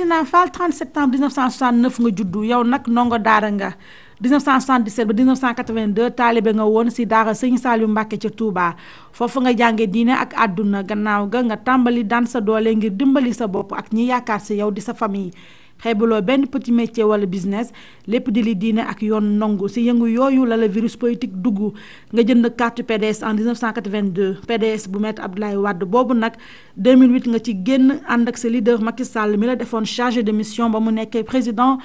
Seydina Fall 30 septembre 1969 nga juddu yow nag ndongo daara nga 1977 ba 1982 taalibe nga woon si daara Sëñ Saliou Mbacke ca Touba foofu nga jànge diine ak àdduna gannaaw ga nga tàmbali daan sa doole ngir dimbali sa bopp ak ñi yaakaar si yow di sa famille xeebuloo benn petit métier wala business lépp di li diine ak yoon ndongu si yëngu yooyu la virus politique dugg nga jënd carte PDS en 1982 PDS bu Maître Abdoulaye Wade boobu nag 2008 nga ci génn ànd ak sa leader Macky Sall mi la defoon chargé de mission ba mu nekkee président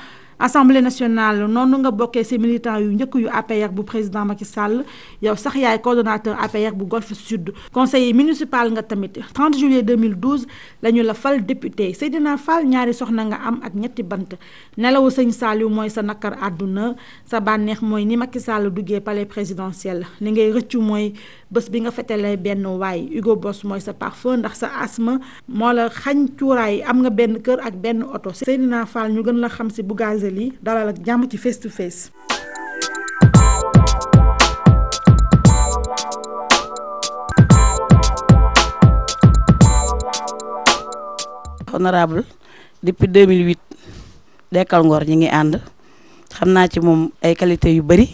Assemblée nationale noonu nga bokkee ci militants yu njëkk yu APR bu président Macky Sall yow sax yaay coordonnateur APR bu Golf Sud conseiller municipal nga tamit 30 juillet 2012 la ñu la fal député Seydina Fall ñaari soxna nga am ak ñetti bant nelawu Sëñ Saliou mooy sa nakar àdduna sa bànneex mooy ni Macky Sall duggee palais présidentiel li ngay rëccu mooy bés bi nga fetele benn waay Hugo Boss mooy sa parfum ndax sa asthme moo la xañ cuuraay am nga benn kër ak benn oto Seydina Fall ñu gën la xam ci Bougazelli lii dalal ak jàmm ci face to face. honorable depuis 2008 Dekkal Ngor ñi ngi ànd xam naa ci moom ay qualité yu bari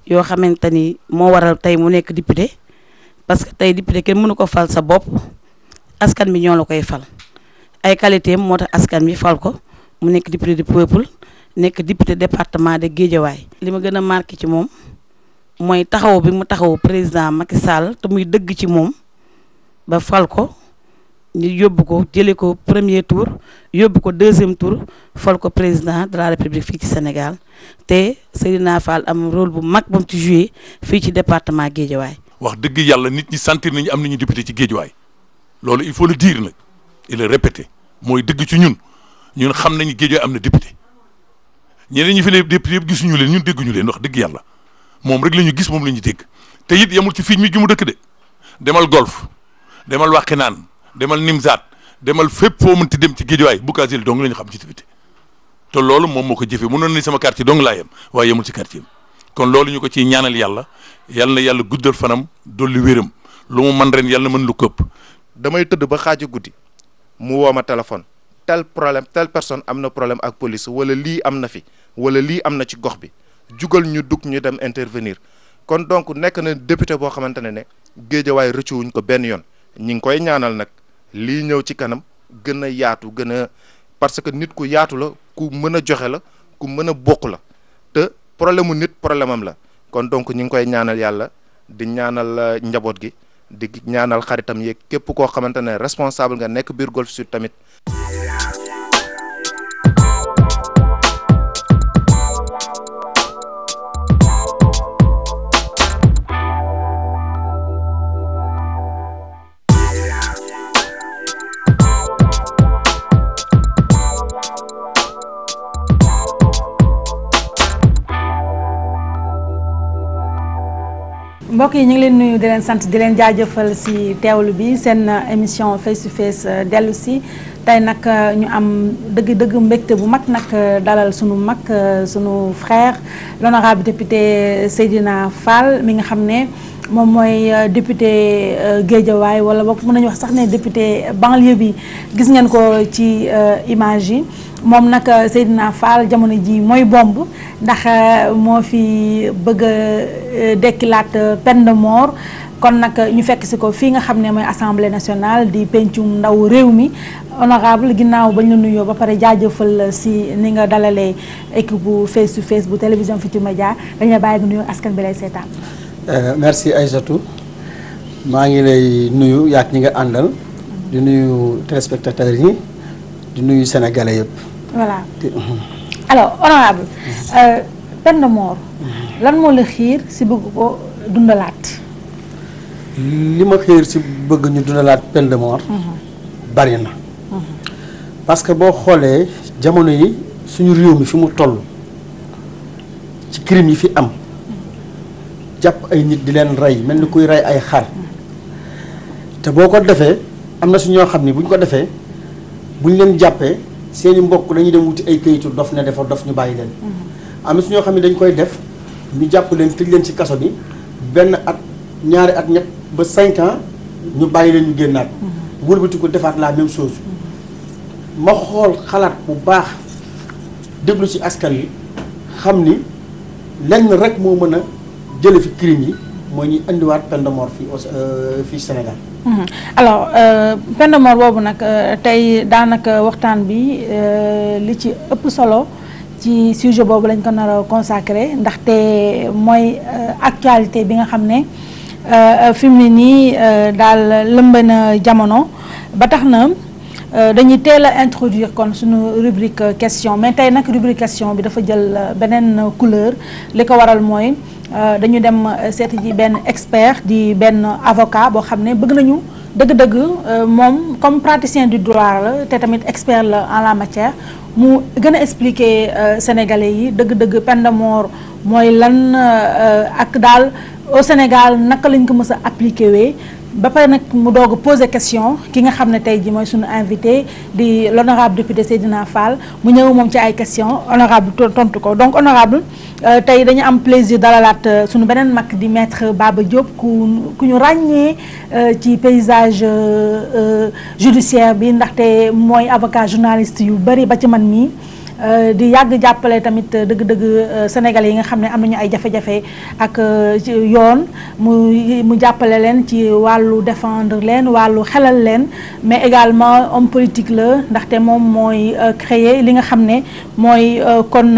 yoo xamante ni moo waral tey mu nekk député parce que tey député kenn mënu ko fal sa bopp askan bi ñoo la koy fal ay qualité moo tax askan bi fal ko mu nekk député du peuple nekk député département de Guédiawaye li ma gën a marqué ci moom mooy taxaw bi mu taxaw président Macky Sall te muy dëgg ci moom ba fal ko ñu yóbbu ko jëlee ko premier tour yóbbu ko deuxième tour fal ko président de la république fii ci Sénégal te Seydina Fall am rôle bu mag ba mu ci joué fii ci département Guédiawaye. wax dëgg yàlla nit ñi sentir nañu am nañu député ci Guédiawaye loolu il faut le dire nag et le répéter mooy dëgg ci ñun xam nañu Guédiawaye am na député. ñeneen ñi fi ne député yëpp gisuñu leen ñun dégguñu leen wax dëgg yàlla moom rek la ñu gis moom la ñu dégg te it yemul ci fii mi gi mu dëkk de demal golf demal Wakhinane demal Nimzaat demal fépp foo mënti dem ci Guédiawaye Bougazelli dong la ñu xam ci député te loolu moom moo ko jëfee mënoon ni sama quartier dong laa yem waaye yemul ci quartier kon loolu ñu ko ciy ñaanal yàlla na yàlla guddal fanam dolli wéram lu mu man ren yàlla na mën lu këpp. damay tëdd ba xaaju guddi mu woo ma téléphone tel problème telle personne am na problème ak police wala lii am na fi wala lii am na ci gox bi jugal ñu dugg ñu dem intervenir kon donc nekk na député boo xamante ne Guédiawaye rëccuwuñ ko benn yoon ñi ngi koy ñaanal nag lii ñëw ci kanam gën a yaatu gën a parce que nit ku yaatu la ku mën a joxe la ku mën a bokk la te problème mu nit problème am la kon donc ñi ngi koy ñaanal yàlla di ñaanal njaboot gi di ñaanal xaritam yeeg képp koo xamante ne responsable nga nekk biir Golf Sud tamit. mbokk yi ñu ngi leen nuyu di leen sant di leen jaajëfal ci teewlu bi seen émission face to face dellu si tey nag ñu am dëgg-dëgg mbégte bu mag nag dalal sunu mag sunu frère l'honorable député Seydina Fall mi nga xam ne moom mooy député Guédiawaye wala boog mën nañu wax sax ne député banlieue bi gis ngeen ko ci image yi moom nag Seydina Fall jamono ji mooy bomb ndax moo fi bëgg a dekkilaat peine de mort kon nag ñu fekk si ko fii nga xam ne mooy assemblée nationale di pencum ndaw réew mi honorable ginnaaw bañ la nuyoo ba pare jaajëfal si ni nga dalalee équipe bu face to face bu télévision Futurs Médias dañ la bàyyi nga nuyoo askan bi lay seetaan. merci Aïssatou maa ngi lay nuyu yaak ñi nga àndal di nuyu téléspectateurs yi di nuyu sénégalais yëpp. voilà alors honorable peine de mort lan moo la xiir si bëgg ko dundalaat. li ma xiir si bëgg ñu dundalaat peine de mort. bari na. parce que boo xoolee jamono yi suñu réew mi fi mu toll ci crime yi fi am. jàpp ay nit di leen rey mel ni kuy rey ay xar te boo ko defee am na su ñoo xam ni bu ñu ko defee bu ñu leen jàppee seeni mbokk dañuy dem wuti ay këyitu dof ne dafa dof ñu bàyyi leen. am na su ñoo xam ne dañ koy def ñu jàpp leen tëj leen ci kaso bi benn at ñaari at ñett ba 5 ans ñu bàyyi leen ñu génnaat. wëlbati ko defaat la même chose ma xool xalaat bu baax déglu ci askan wi xam ni lenn rek moo mën a jële fi crime yi mooy ñuy indiwaat peine de mort fii Sénégal. alors peine de mort boobu nag tey daanaka waxtaan bi li ci ëpp solo ci sujet boobu lañ ko nar a consacré ndaxte mooy actualité bi nga xam ne fi mu ne nii daal lëmb na jamono ba tax na dañuy teel a introduire kon suñu rubrique question mais tey nag rubrique question bi dafa jël beneen couleur li ko waral mooy dañu dem seeti ji benn expert di benn avocat boo xam ne bëgg nañu dëgg-dëgg moom comme praticien du droit la te tamit expert la en la matière mu gën a expliquer sénégalais yi dëgg-dëgg peine de mort mooy lan ak daal au Sénégal naka lañ ko mës a appliqué wee ba pare nag mu doog a poser question ki nga xam ne tey ji mooy suñu invité di l'honorable député Seydina Fall mu ñëw moom ci ay question honorable tontu ko donc honorable tey dañu am plaisir dalalaat suñu beneen mag di maître Baba Diop ku ñu ràññee ci paysage judiciaire bi ndaxte mooy avocat journaliste yu bari ba ci man mii di yàgg jàppale tamit dëgg-dëgg sénégalais yi nga xam ne am nañu ay jafe-jafe ak yoon mu jàppale leen ci wàllu défendre leen wàllu xelal leen mais également homme politique la ndaxte moom mooy créer li nga xam ne mooy kon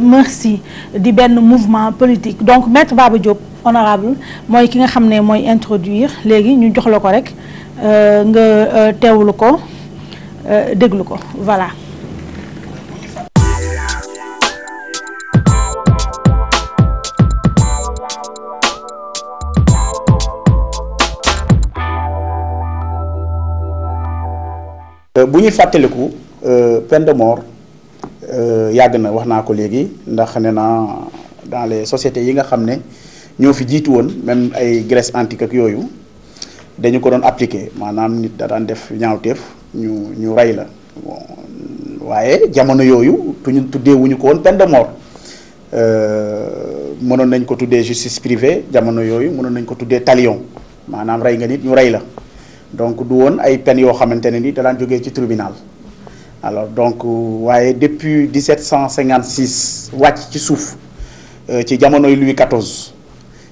merci di benn mouvement politique donc maître Baba Diop honorable mooy ki nga xam ne mooy introduire léegi ñu jox la ko rek nga teewlu ko déglu ko voilà. bu ñuy fàttaliku peine de mort yàgg na wax naa ko léegi ndax ne na dans les sociétés yi nga xam ne ñoo fi jiitu woon même ay Grèce antique ak yooyu dañu ko doon appliquer maanaam nit da daan def ñaawteef ñu rey la waaye jamono yooyu tuddeewuñu ko woon peine de mort mënoon nañ ko tuddee justice privée jamono yooyu mënoon nañ ko tuddee talion maanaam rey nga nit ñu rey la. donc du woon ay peines yoo xamante ne ni da daan jógee ci tribunal alors donc waaye depuis 1756 wàcc ci suuf ci jamonoy Louis XIV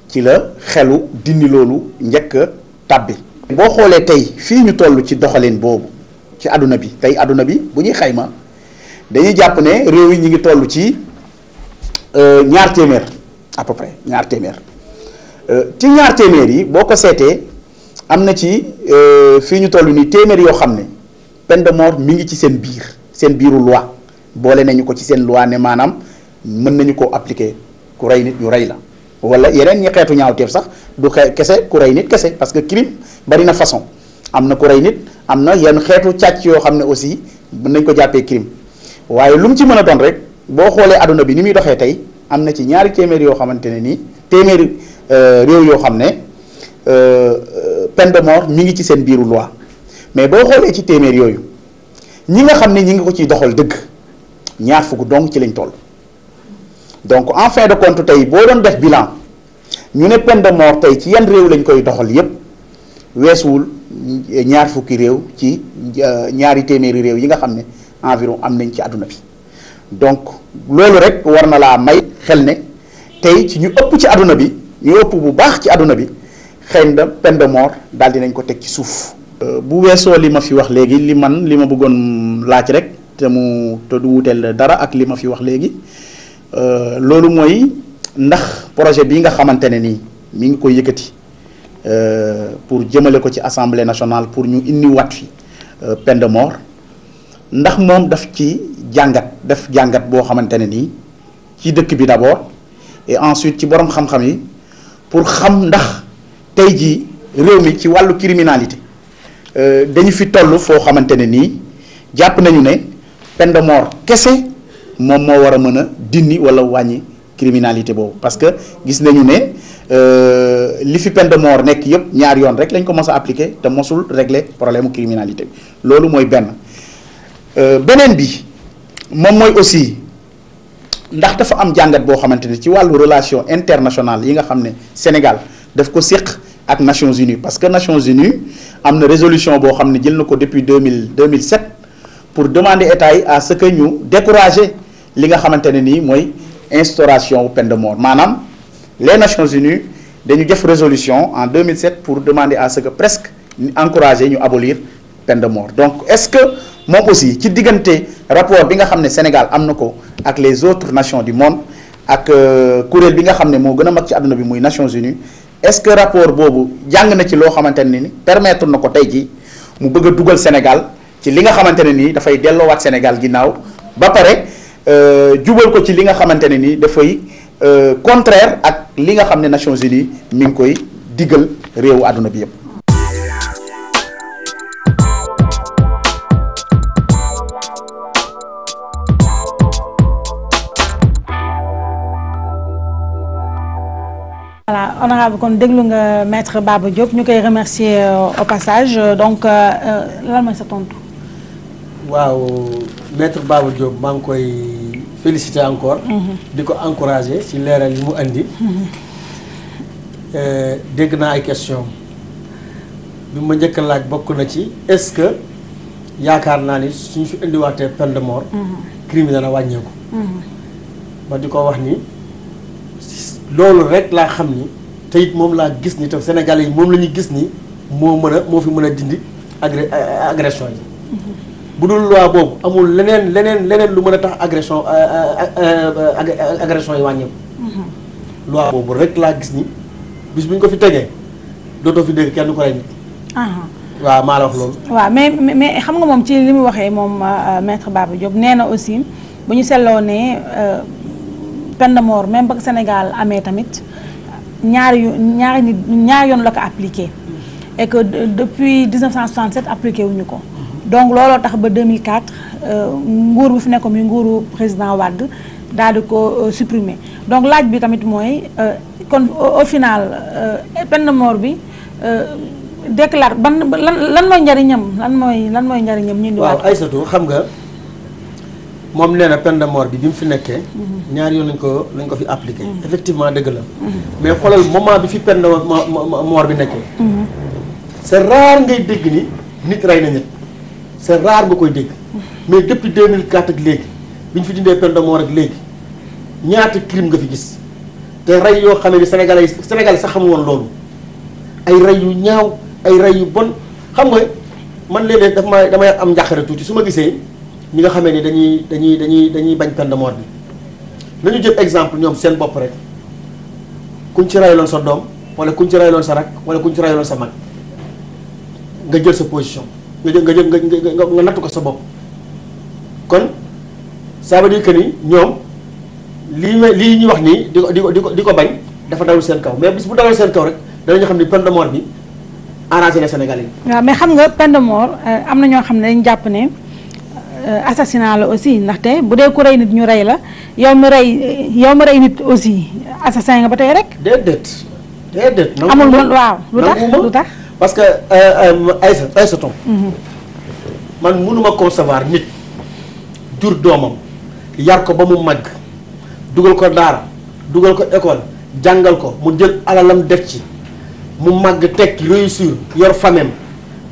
ci la xelu dindi loolu njëkk a tàbbi. boo xoolee tey fii ñu toll ci doxalin boobu ci àdduna bi tey àdduna bi bu ñuy xayma dañuy jàpp ne réew yi ñu ngi toll ci ñaar téeméer à peu près ñaar téeméer ci ñaar téeméer yi boo ko seetee. am na ci fii ñu toll nii téeméer yoo xam ne peine de mort mi ngi ci seen biiru loi boole nañu ko ci seen loi ne maanaam mën nañu koo appliquer ku rey nit ñu rey la wala yeneen ñi xeetu ñaawteef sax du kese ku rey nit kese parce que crime bari na façon am na ku rey nit am na yenn xeetu càcc yoo xam ne aussi mën nañ ko jàppee crime waaye lu mu ci mën a doon rek boo xoolee àdduna bi ni muy doxee tey am na ci ñaari téeméer yoo xamante ne nii téeméeri réew yoo xam ne peine de mort mi ngi ci seen biiru loi mais boo xoolee ci téeméer yooyu ñi nga xam ne ñi ngi ko ciy doxal dëgg ñaar fukk donc ci lañ toll donc en fin de compte tey boo doon def bilan ñu ne peine de mort tey ci yan réew lañ koy doxal yépp weesuwul ñaar fukki réew ci ñaari téeméeri réew yi nga xam ne environ am nañ ci àdduna bi donc loolu rek war na laa may xel ne tey ci ñu ëpp ci àdduna bi ñu ëpp bu baax ci àdduna bi xëy na peine de mort daal dinañ ko teg ci suuf. bu weesoo li ma fi wax léegi li ma bëggoon laaj rek te du wuteel dara ak li ma fi wax léegi loolu mooy ndax projet bii nga xamante ne nii mi ngi koy yëkkati pour jëmale ko ci assemblée nationale pour ñu indi wat fi peine de mort ndax moom daf ci def jàngat boo xamante ne nii ci dëkk bi d'abord et ensuite ci borom xam-xam yi pour xam ndax tey jii réew mi ci wàllu criminalité dañu fi toll foo xamante ne nii jàpp nañu ne peine de mort kese moom moo war a mën a dindi wala wàññi criminalité boobu parce que gis nañu ne li fi peine de mort nekk yëpp ñaar yoon rek lañ ko mos a appliqué te mosul régler problème criminalité bi loolu mooy benn. beneen bi moom mooy aussi ndax dafa am jàngat boo xamante ne ci wàllu relation internationale yi nga xam ne Sénégal daf ko séq ak Nations Unies parce que Nations Unies am na résolution boo xam ne jël na ko depuis 2007 pour demander état yi à ce que ñu décourager li nga xamante ne nii mooy instauration peine de mort maanaam les Nations Unies dañu def résolution en 2007 pour demander à ce que presque encourager ñu abolir peine de mort donc est-ce que moom aussi ci diggante rapport bi nga xam ne Sénégal am na ko ak les autres nations du monde ak kuréel bi nga xam ne moo gën a mag ci àdduna bi muy Nations Unies est-ce que rapport boobu jàng na ci loo xamante ne ni permettre na ko tey jii mu bëgg a dugal Sénégal ci li nga xamante ne nii dafay delloowaat Sénégal ginnaaw ba pare jubal ko ci li nga xamante ne nii dafay contraire ak li nga xam ne Nations Unies mi ngi koy diggal réewu àdduna bi yëpp. voilà honorable kon déglu nga maître Baba Diop ñu koy remercier au passage donc lan mooy sa tontu. waaw maître Baba Diop maa ngi koy féliciter encore. di ko encourager ci leeral yi mu andi. dégg naa ay question bi ma njëkk a laaj bokk na ci est-ce que yaakaar naa ni suñu fi indiwaatee peine de mort. crime dana wàññeeku. ma di ko wax ni loolu rek laa xam ni te it moom laa gis ni te Sénégalais yi moom la ñu gis ni moo fi mën a dindi agression yi. bu dul loi boobu amul leneen lu mën a tax agression yi wàññeeku. loi boobu rek laa gis ni bis bu ñu ko fi tegee dootoo fi dégg kenn du ko rey nit. waaw maa la wax loolu. waaw mais xam nga moom ci li mu waxee moom maître Baba Diop nee na aussi bu ñu seetloo ne peine de mort même ba Sénégal amee tamit ñaari yoon la ko appliqué. et que depuis 1967 appliqué wuñu ko. donc looloo tax ba 2004 nguur bi fi nekk muy nguuru président Wade daal di ko supprimer donc laaj bi tamit mooy kon au final peine de mort bi déclare lan mooy njariñam lan mooy njariñam ñu indiwaat. waaw Aïssatou xam nga moom nee na peine de mort bi mu fi nekkee. ñaari yoon lañ ko fi appliqué. effectivement dëgg la. mais xoolal moment bi fi peine de mort bi nekkee. c'est rare ngay dégg ni nit rey na nit. c'est rare nga koy dégg mais depuis 2004 ak léegi bi ñu fi dindee peine de mort ak léegi ñaata crime nga fi gis te rey yoo xam ne Sénégalais sax xamul woon loolu ay rey yu ñaaw ay rey yu bon xam nga man léeg-léeg damay am njàqare tuuti su ma gisee ñi nga xamee ni dañuy bañ peine de mort bi nañu jël exemple ñoom seen bopp rek kuñ ci reyloon sa doom wala kuñ ci reyloon sa rak wala kuñ ci reyloon sa mag nga jël sa position. nga nattu ko sa bopp kon ça veut dire que ni ñoom lii ñu wax nii di ko bañ dafa dalul seen kaw mais bis bu dalul seen kaw rek danañu xam ni peine de mort bi arrangé na Sénégalais yi. waaw mais xam nga peine de mort am na ñoo xam ne dañu jàpp ne assassinat la aussi ndaxte bu dee ku rey nit ñu rey la yow mi rey nit aussi assassin nga ba tey rek. déedéet. amul waaw lu tax. parce que Aïssatou man mënuma concevoir nit jur doomam yar ko ba mu màgg dugal ko daara dugal ko école jàngal ko mu jël alalam def ci mu màgg tekki réussir yor famem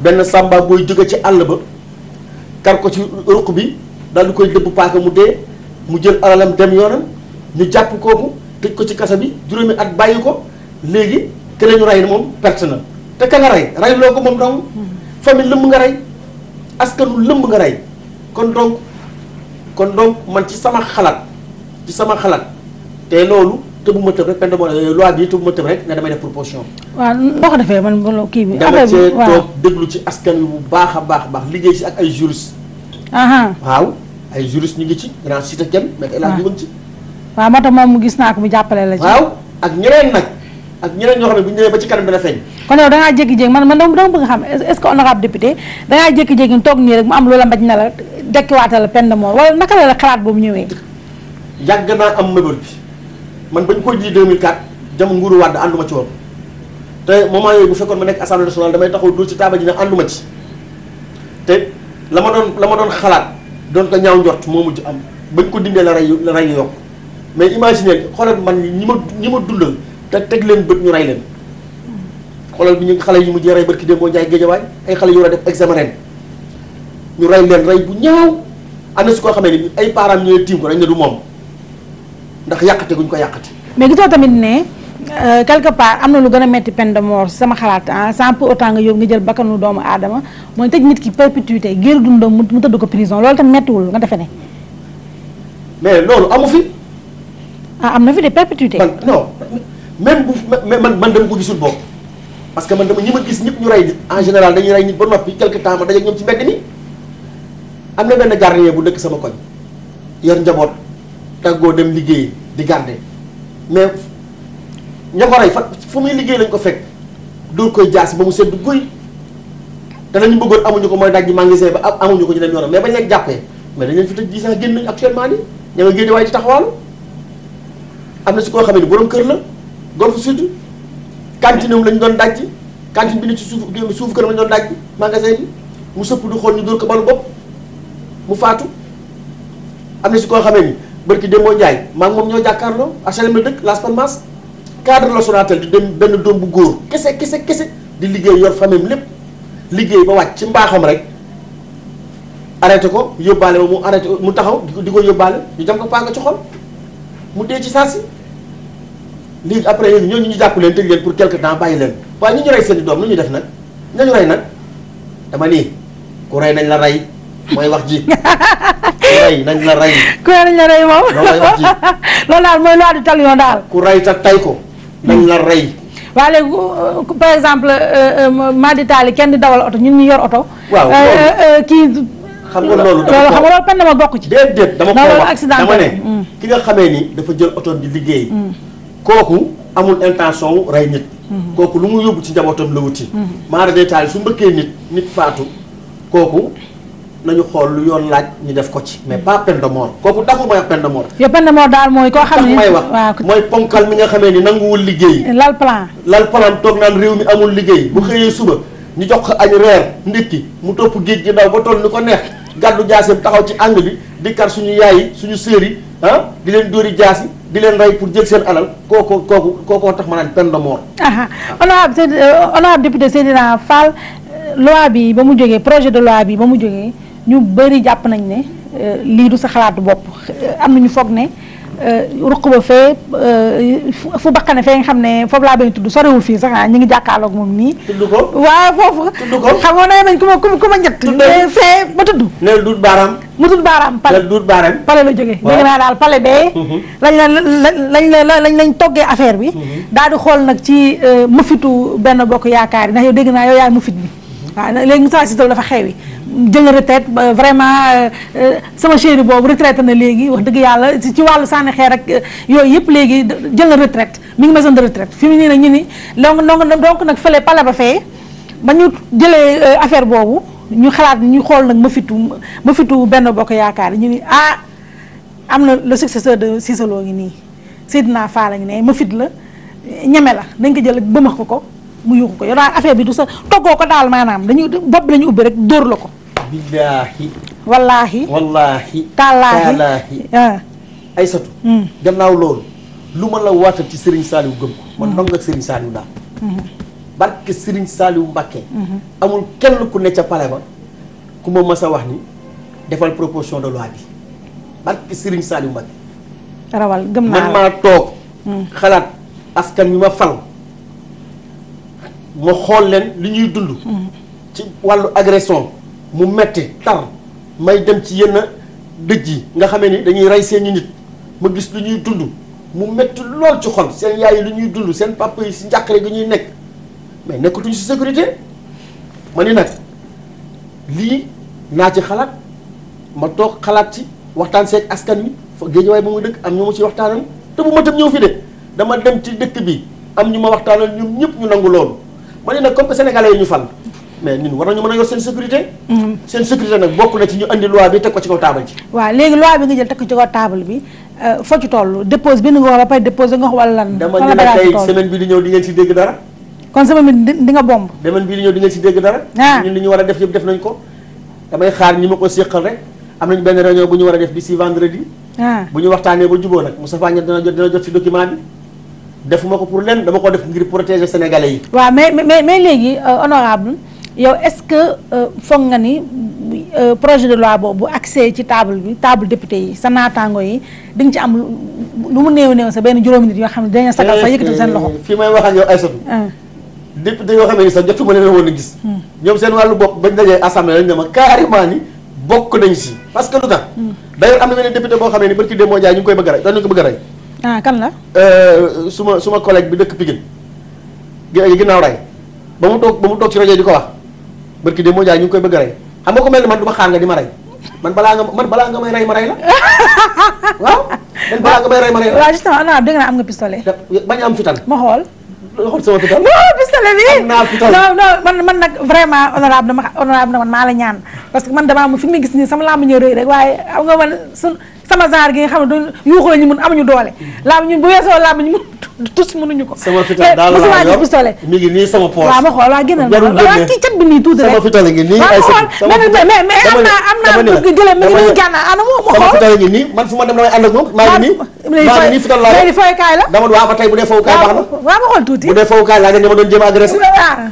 benn sàmba booy jóge ci àll ba kar ko ci ruq bi daal di koy dëbb paaka mu dee mu jël alalam dem yoonam ñu jàpp kooku tëj ko ci kasa bi juróomi at bàyyi ko léegi te la ñu rey moom perte na te ka nga rey loo ko moom dong famille lëmb nga rey askanu lëmb nga rey kon donc man ci sama xalaat te loolu tëbuma tëb rek peine de mort loi bi tëbuma tëb rek nga damay def proposition. waaw boo ko defee man kii bi. dama cee toog déglu ci askan wi bu baax a baax liggéey si ak ay juristes. waaw ay juristes ñu ngi ci grand cité kenn mais El Hadj ñu ngi ci. waaw moo tax moom mu gis naa ko mu jàppale la ci. waaw ak ñeneen nag. ak ñeneen ñoo xam ne bu ñu ñëwee ba ci kanam dana feeñ. kon yow da ngaa jékki-jékki man dama bëgg xam est-ce que honorable député da ngaa jékki-jékki toog nii rek mu am loola mbaj na la dekkiwaatal la peine de mort wala naka la xalaat boobu ñëwee. yàgg naa am mëbal bi man bañ koy ji 2004 jamono nguuru Wade ànduma ci woon te moment yooyu bu fekkoon ma nekk assemblée nationale damay taxaw dul ci taaba ji ne ànduma ci te la ma doon xalaat doon ko ñaaw njort moo mujj am bañ ko dindee la rey yokk mais imaginer xoolal man ñi ma dundal te teg leen bët ñu rey leen xoolal bi ñu xale yi mujjee rey bët ki dem boo njaay géejawaay ay xale yu war a def examen ren ñu rey leen rey bu ñaaw am na si koo xamee ni ay parents ñooy tiim ko dañ ne du moom ndax yàqate guñ ko yàqate. mais gisoo tamit ne quelque part am na lu gën a metti peine de mort sama xalaat sans pour autant nga yóbbu nga jël bakkanu doomu aadama mooy tëj nit ki perpétuité géer dundam mu tëdd ko prison loolu tam mettiwul nga defe ne. mais loolu amu fi. am na fi de perpétuité. non même bu man dama ko gisul boobu parce que man dama ñi ma gis ñëpp ñu rey nit en général dañuy rey nit ba noppi quelque temps ma dajeeg ñoom ci mbedd mi am na benn gardien bu dëkk sama koñ yor njaboot tàggoo dem liggéey di garder mais ña ko rey fu muy liggéey lañ ko fekk dóor koy jaasi ba mu sedd guy te lañu bëggoon amuñu ko mooy daj ji magasin ba amuñu ko ñu dem yoonam mais bañ leen jàppee mais dañ leen fi tëj 10 ans génn nañu actuellement nii ña nga génne waaye di taxawaalu am na si koo xamee ni borom kër la Golf Sud cantine am lañu doon dajji cantine bi ni ci suuf kër lañu doon dajji magasin bi mu sëpp du xool ñu dóor ko balu bopp mu faatu am na si koo xamee ni barki Demba Ndiaye maa ngi moom ñoo jàkkaarloo HLM la dëkk Las Palmas cadre la Sonatel di dem benn doom bu góor kese di liggéey yor famille lépp liggéey ba wàcc ci mbaaxam rek arrêté ko yóbbaale ba mu arrêté mu taxaw di ko yóbbaale ñu jam ko paaka ci xol mu dee ci saa si léegi après léegi ñooñu ñu jàpp leen tëj leen pour quelque temps bàyyi leen waaye ñu rey seen i doom lu ñuy def nag nañu rey nag dama nii ku rey nañ la rey mooy wax ji ku rey nañ la rey. ku rey nañ la rey moom loolu mooy wax ji. loolu daal mooy loi du talion daal. ku rey ta tay ko nañ la rey. waaye léegi par exemple Madi Tali kenn di dawal oto ñun ñu yor oto. waaw kii. xam nga loolu xam nga loolu pen dama bokk ci. déedéet dama ko wax accident dama ne ki nga xamee ni dafa jël oto di liggéey. kooku amul intention wu rey nit. kooku lu mu yóbbu ci njabootam la wuti. Madi Tali su mbëkkee nit faatu kooku nañu xool lu yoon laaj ñu def ko ci mais pas peine de mort kooku taxul may wax peine de mort. yow peine de mort daal mooy koo xam ne may wax mooy ponkal mi nga xamee ni nanguwul liggéey. lal plan toog naan réew mi amul liggéey bu xëyee suba ñu jox ko añ reer ndékki mu topp géej gi daw ba toll ni ko neex gàddu jaaseem taxaw ci ànd bi di kar suñu yaay yi suñu sœur yi di leen dóori jaasi di leen rey pour jël seen alal kookoo tax ma naan peine de mort. honorable député Seydina Fall loi bi ba mu jógee projet de loi bi ba mu jógee ñu bëri jàpp nañ ne lii du sa xalaatu bopp am nañu foog ne ruq ba fee fu bakkane fee nga xam ne foofu laa bañ tudd sorewul fii sax ñu ngi jàkkaarloog moom nii. tudd ko waaw foofu. tudd ko xam nga nee nañ ku ma njëtt. fee ba tudd. neel duut baaraam. mu tudd baaraam pale. neel duut baaraam. pale la jógee. dégg naa daal pale bee. lañ toggee affaire bi. daal di xool nag ci mëfitu benn bokk yaakaar yi ndax yow dégg naa yow yaay mëfit bi. waaw léegi Moussa Cissé dafa xewi jël na retraite vraiment sama chéri boobu retraité na léegi wax dëgg yàlla ci wàllu sànni xeer ak yooyu yëpp léegi jël na retraite mi ngi maison de retraite fi mu nii nag ñu ni donc nag fële pale ba fee ba ñu jëlee affaire boobu ñu xalaat ñu xool nag mëfitu benn bokk yaakaar yi ñu ni am na le successeur de Cissé Lo ngi nii Seydina Fall a ngi ne mëfit la ñeme la dañ ko jël bëmax ko mu yuuxu ko yow daal affaire bi du sa toggoo ko daal maanaam bopp bi la ñu ubbi rek dóor la ko. billaahi. wallaahi. taalaahi. Aysatu. gannaaw loolu lu ma la waatal ci Serigne Saliou gëm ko. man ndongo ak Serigne Saliou daal. barke Serigne Saliou Mbacké. amul kenn ku ne ca pale ba ku ma mës a wax ni defal proposition de loi bi barke Serigne Saliou Mbacké. rawal gëm naa man maa toog. xalaat askan wi ma fal. ma xool leen li ñuy dund. ci wàllu agression mu metti tar may dem ci yenn dëj yi nga xamee ni dañuy rey seeni nit ma gis lu ñuy dund mu metti lool ci xol seen yaay yi lu ñuy dund seen papa yi si njàqare gi ñuy nekk mais nekkatuñu si sécurité ma ni nag lii naa ci xalaat ma toog xalaat ci waxtaan seeg askan wi fa Géejawaay ba muy dëkk am ñu ma ci waxtaanal te bu ma tam ñëw fi de dama dem ci dëkk bi am ñu ma waxtaanal ñoom ñëpp ñu nangu loolu. ma ne nag comme que sénégalais yi ñu fal mais ñun war nañu mën a yor seen sécurité. seen sécurité nag bokk na ci ñu andi loi bi teg ko ci kaw taabal ji. waaw léegi loi bi nga jël teg ko ci kaw taabal bi foo ci toll dépose bi nga wax ba pare déposé nga wax wala lan. dama ñu ne tey semaine bii di ñëw di ngeen si dégg dara. kon semaine bi di nga bomb. semaine bii di ñëw di ngeen si dégg dara. ñun li ñu war a def yëpp def nañ ko. damay xaar ñi ma ko séqal rek am nañ benn réunion bu ñu war a def d'ici vendredi. bu ñu waxtaanee ba juboo nag Moustapha Niasse dina jot si document bi. defuma ko pour leen dama ko def ngir protéger sénégalais yi. waaw mais léegi honorable yow est-ce que foog nga ni projet de loi boobu accès ci table député yi sa naataango yi di nga ci am lu mu néew sa benn juróomi nit yoo xam ne dañu sagal sax yëkkati seen loxo. fii may wax ak yow Aïssatou. député yoo xam ne sax jotuma leen woon a gis. ñoom seen wàllu bopp bañ dajee assemblée lañ ne ma carrément ni bokk nañ si. parce que lu tax. d'ailleurs am na beneen député boo xam ne ni barki Demba Ndiaye ñu ngi koy bëgg a rey dañu ko bëgg a rey. kan la. suma collègue bi dëkk Pikine ginnaaw ray ba mu toog ci rajo di ko wax barki Demba Ndiaye ñu ngi koy bëgg a rey xam nga ko mel ni man du ma xaar nga di ma rey man balaa nga may rey ma rey la waaw man balaa nga may rey ma rey la. waaw justement non dégg naa am nga pistolet. bañ a am fital. ma xool. xool sama fital. non pistolet bi. am naa fital. non man nag vraiment honorable man maa la ñaan parce que man damaa fi mu gis nii sama làmb ñu rëy rek waaye am nga man sama genre gi nga xam ne doon yuuxu la ñu mun amuñu doole làmb ñun bu weesoo làmb ñu mun tus mënuñu ko. sama fital daal laa yor pistolet mi ngi nii sama poche. waaw ma xool waaw génnal ma waaw kii cat bi nii tuuti rek sama fital ngi nii ay mais am naa gëlëm mi ngi nii gànnaaw ana ma xool sama fital ngi nii man fu ma dem damay ànd ak moom maa ngi nii fital laa léegi fooykaay la dama waaw ba tey bu dee fowukaay baax na waaw ma xool tuuti bu dee fowukaay laa ngeen ñama doon jéem a agressé